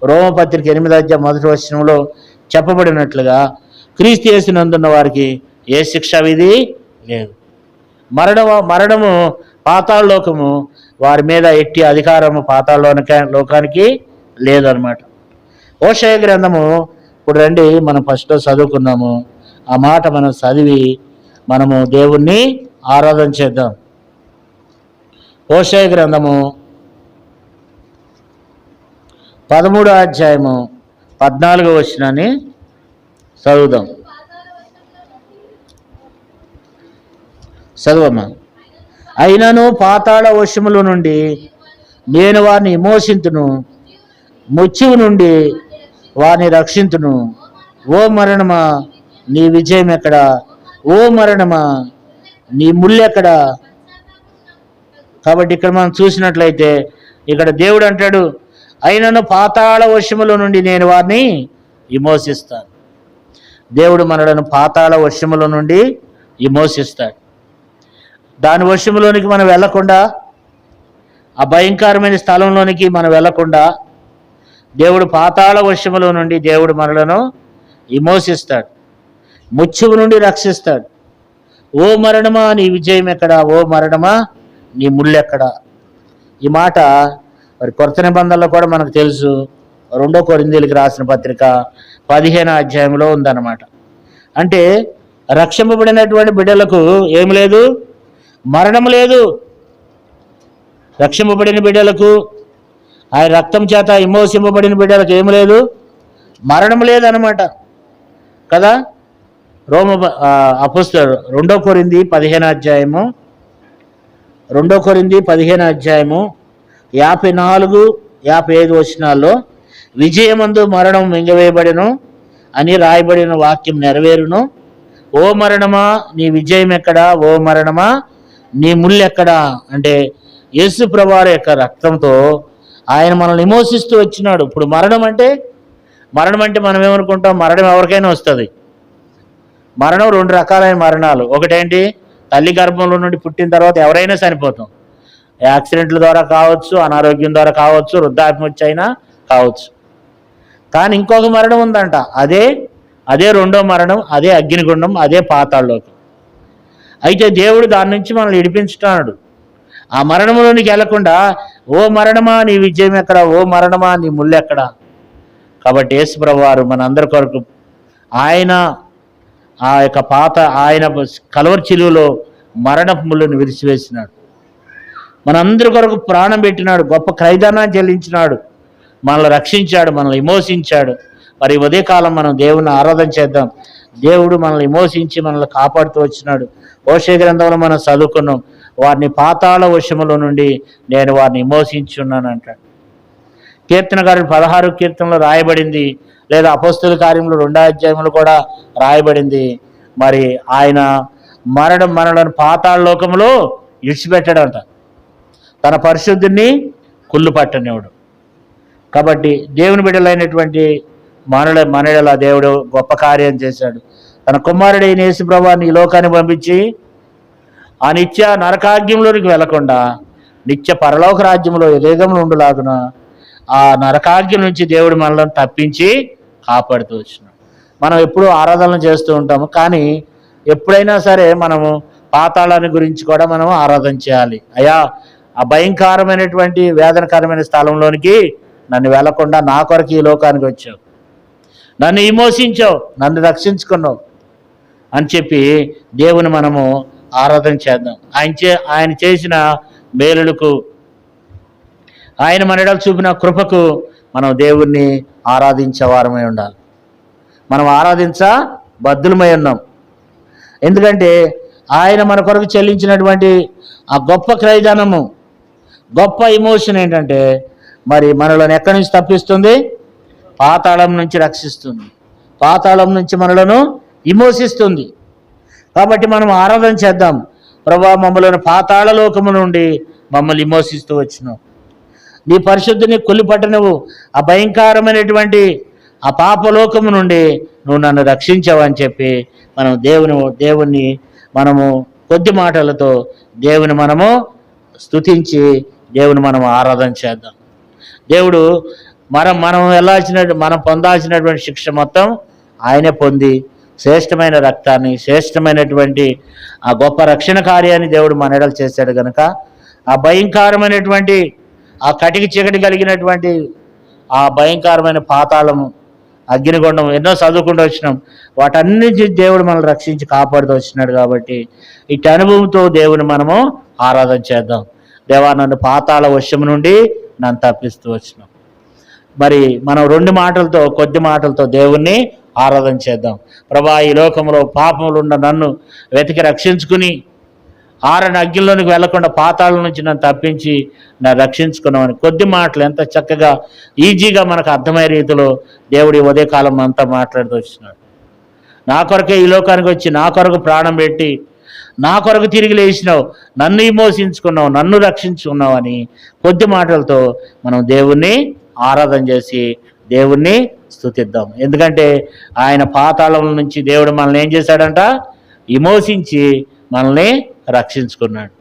రోమపత్రిక 8:1 చెప్పబడినట్లుగా క్రీస్తు యేసునందున్న వారికి ఏ శిక్ష విధి లేదు. మరణము పాతాళ లోకము వారి మీద ఎట్టి అధికారము పాతాళ లోకానికి లేదనమాట. హోషేయ గ్రంథము ఇప్పుడు రండి, మనం ఫస్ట్లో చదువుకున్నాము. ఆ మాట మనం చదివి మనము దేవుణ్ణి ఆరాధన చేద్దాం. హోషేయ గ్రంథము 13వ అధ్యాయము 14వ వచనాన్ని చదువుదాం. చదువమ్మా. అయినను పాతాళ వశముల నుండి నేను వారిని విమోచింతును, మృత్యువు నుండి వారిని రక్షింతును. ఓ మరణమా నీ విజయం ఎక్కడా? ఓ మరణమా నీ ముళ్ళెక్కడా? కాబట్టి ఇక్కడ మనం చూసినట్లయితే ఇక్కడ దేవుడు అంటాడు, అయినను పాతాళ వశముల నుండి నేను వారిని విమోచిస్తాను. దేవుడు మనలను పాతాళ వశముల నుండి విమోచిస్తాడు. దాని వశములోనికి మనం వెళ్లకుండా, ఆ భయంకరమైన స్థలంలోనికి మనం వెళ్లకుండా దేవుడు పాతాళ వశములో నుండి దేవుడు మనలను విమోచిస్తాడు, మృత్యువు నుండి రక్షిస్తాడు. ఓ మరణమా నీ విజయం ఎక్కడా? ఓ మరణమా నీ ముళ్ళెక్కడా? ఈ మాట మరి కొత్త నిబంధనలో కూడా మనకు తెలుసు. 2 కొరింథీయులకు రాసిన పత్రిక 15వ అధ్యాయంలో ఉందన్నమాట. అంటే రక్షింపబడినటువంటి బిడ్డలకు ఏమి లేదు? మరణం లేదు. రక్షింపబడిన బిడ్డలకు, ఆయన రక్తం చేత విమోచింపబడిన బిడ్డలకు ఏమి లేదు? మరణం లేదనమాట కదా. అపోస్తలుడు 2 కొరింథీ 15వ అధ్యాయము 2 కొరింథీ 15వ అధ్యాయము 54, 55 వచనాల్లో విజయమందు మరణం మింగవేయబడెను అని రాయబడిన వాక్యం నెరవేరును. ఓ మరణమా నీ విజయం ఎక్కడా, ఓ మరణమా నీ ముళ్ళు ఎక్కడా అంటే యేసు ప్రభువారి యొక్క రక్తంతో ఆయన మనల్ని విమోచిస్తూ వచ్చినాడు. ఇప్పుడు మరణం అంటే మనం ఏమనుకుంటాం, మరణం ఎవరికైనా వస్తుంది. మరణం రెండు రకాలైన మరణాలు. ఒకటేంటి, తల్లి గర్భంలో నుండి పుట్టిన తర్వాత ఎవరైనా చనిపోతాం. యాక్సిడెంట్ల ద్వారా కావచ్చు, అనారోగ్యం ద్వారా కావచ్చు, వృద్ధాప్యం వచ్చి అయినా కావచ్చు. కానీ ఇంకొక మరణం ఉందంట, అదే రెండో మరణం, అదే అగ్నిగుండం, అదే పాతాళలోకం. అయితే దేవుడు దాని నుంచి మనల్ని విడిపించుతున్నాడు. ఆ మరణంలోనికి వెళ్లకుండా ఓ మరణమా నీ విజయం ఎక్కడ, ఓ మరణమా నీ ముళ్ళు ఎక్కడ. కాబట్టి యేసు ప్రభువారు మన అందరి కొరకు ఆయన ఆ యొక్క ఆయన కలువరి శిలువలో మరణపు ముళ్ళను విరిచివేసినాడు. మనందరి కొరకు ప్రాణం పెట్టినాడు, గొప్ప క్రయధనాన్ని చెల్లించినాడు, మనల్ని రక్షించాడు, మనల్ని విమోచించాడు. మరి ఉదయకాలం మనం దేవుని ఆరాధన చేద్దాం. దేవుడు మనల్ని విమోచించి మనల్ని కాపాడుతూ వచ్చినాడు. హోషేయ గ్రంథంలో మనం చదువుకున్నాం, వారిని పాతాళ వశములో నుండి నేను వారిని విమోచించున్నాను అంటాడు. కీర్తనకారుడు 16 కీర్తనలో రాయబడింది, లేదా అపోస్తలుల కార్యములు 2వ అధ్యాయంలో కూడా రాయబడింది. మరి ఆయన మనలను పాతాళ లోకములో ఇడిచిపెట్టాడంట, తన పరిశుద్ధిని కుళ్ళు పట్టనివాడు. కాబట్టి దేవుని బిడ్డలైనటువంటి మనడల దేవుడు గొప్ప కార్యం చేశాడు. తన కుమారుడైన యేసు ప్రభువుని ఈ లోకాన్ని పంపించి ఆ నిత్య నరకాగ్యంలోనికి వెళ్లకుండా నిత్య పరలోక రాజ్యంలో యుగములు ఉండులాగున ఆ నరకాగ్యం నుంచి దేవుడు మనల్ని తప్పించి కాపాడుతూ వచ్చినాడు. మనం ఎప్పుడూ ఆరాధన చేస్తూ ఉంటాము, కానీ ఎప్పుడైనా సరే మనము పాతాళాన్ని గురించి కూడా మనం ఆరాధన చేయాలి. అయ్యా, ఆ భయంకరమైనటువంటి వేదనకరమైన స్థలంలోనికి నన్ను వెళ్లకుండా నా కొరకు ఈ లోకానికి వచ్చావు, నన్ను విమోచించావు, నన్ను రక్షించుకున్నావు అని చెప్పి దేవుని మనము ఆరాధన చేద్దాం. ఆయన చేసిన మేలులకు, ఆయన మన ఎడల చూపిన కృపకు మనం దేవుణ్ణి ఆరాధించే వారమై ఉండాలి. మనం బద్ధులమై ఉన్నాం. ఎందుకంటే ఆయన మన కొరకు చెల్లించినటువంటి ఆ గొప్ప క్రయధనము, గొప్ప ఎమోషన్ ఏంటంటే, మరి మనలను ఎక్కడి నుంచి తప్పిస్తుంది? పాతాళం నుంచి రక్షిస్తుంది, పాతాళం నుంచి మనలను విమోచిస్తుంది. కాబట్టి మనం ఆరాధన చేద్దాం. ప్రభువా, మమ్మల్ని పాతాళ లోకము నుండి మమ్మల్ని విమోచిస్తూ వచ్చినావు, నీ పరిశుద్ధిని కొలిపట్ట నువ్వు ఆ భయంకరమైనటువంటి ఆ పాపలోకము నుండి నువ్వు నన్ను రక్షించావు అని చెప్పి మనం దేవుణ్ణి మనము కొద్ది మాటలతో దేవుని మనము స్తుతించి దేవుని మనం ఆరాధన చేద్దాం. దేవుడు మనం పొందాల్సినటువంటి శిక్ష మొత్తం ఆయనే పొంది శ్రేష్టమైన రక్తాన్ని, శ్రేష్టమైనటువంటి ఆ గొప్ప రక్షణ కార్యాన్ని దేవుడు మన ఎడల చేశాడు కనుక ఆ భయంకరమైనటువంటి ఆ కటికి చీకటి కలిగినటువంటి ఆ భయంకరమైన పాతాళము, అగ్నిగుండం ఎన్నో చదువుకుంటూ వచ్చినాం. వాటన్నిటి దేవుడు మనల్ని రక్షించి కాపాడుతూ వచ్చినాడు. కాబట్టి ఇటు అనుభవంతో దేవుని మనము ఆరాధన చేద్దాం. దేవా, నన్ను పాతాళ వశము నుండి నన్ను తప్పిస్తూ వచ్చినాం. మరి మనం కొద్ది మాటలతో దేవుణ్ణి ఆరాధన చేద్దాం. ప్రభా, ఈ లోకంలో పాపములు ఉన్న నన్ను వెతికి రక్షించుకుని ఆరని అగ్నిలోనికి వెళ్లకుండా పాతాళం నుంచి నన్ను తప్పించి నన్ను రక్షించుకున్నామని కొద్ది మాటలు ఎంత చక్కగా ఈజీగా మనకు అర్థమయ్యే రీతిలో దేవుడి ఉదయకాలం అంతా మాట్లాడుతూ వచ్చినాడు. నా కొరకే ఈ లోకానికి వచ్చి నా కొరకు ప్రాణం పెట్టి నా కొరకు తిరిగి లేచినావు, నన్ను విమోచించుకున్నావు, నన్ను రక్షించుకున్నావు అని కొద్ది మాటలతో మనం దేవుణ్ణి ఆరాధన చేసి దేవుణ్ణి స్తుతిద్దాం. ఎందుకంటే ఆయన పాతాళం నుంచి దేవుడు మనల్ని ఏం చేశాడంట? విమోచించి మనల్ని రక్షించుకున్నాడు.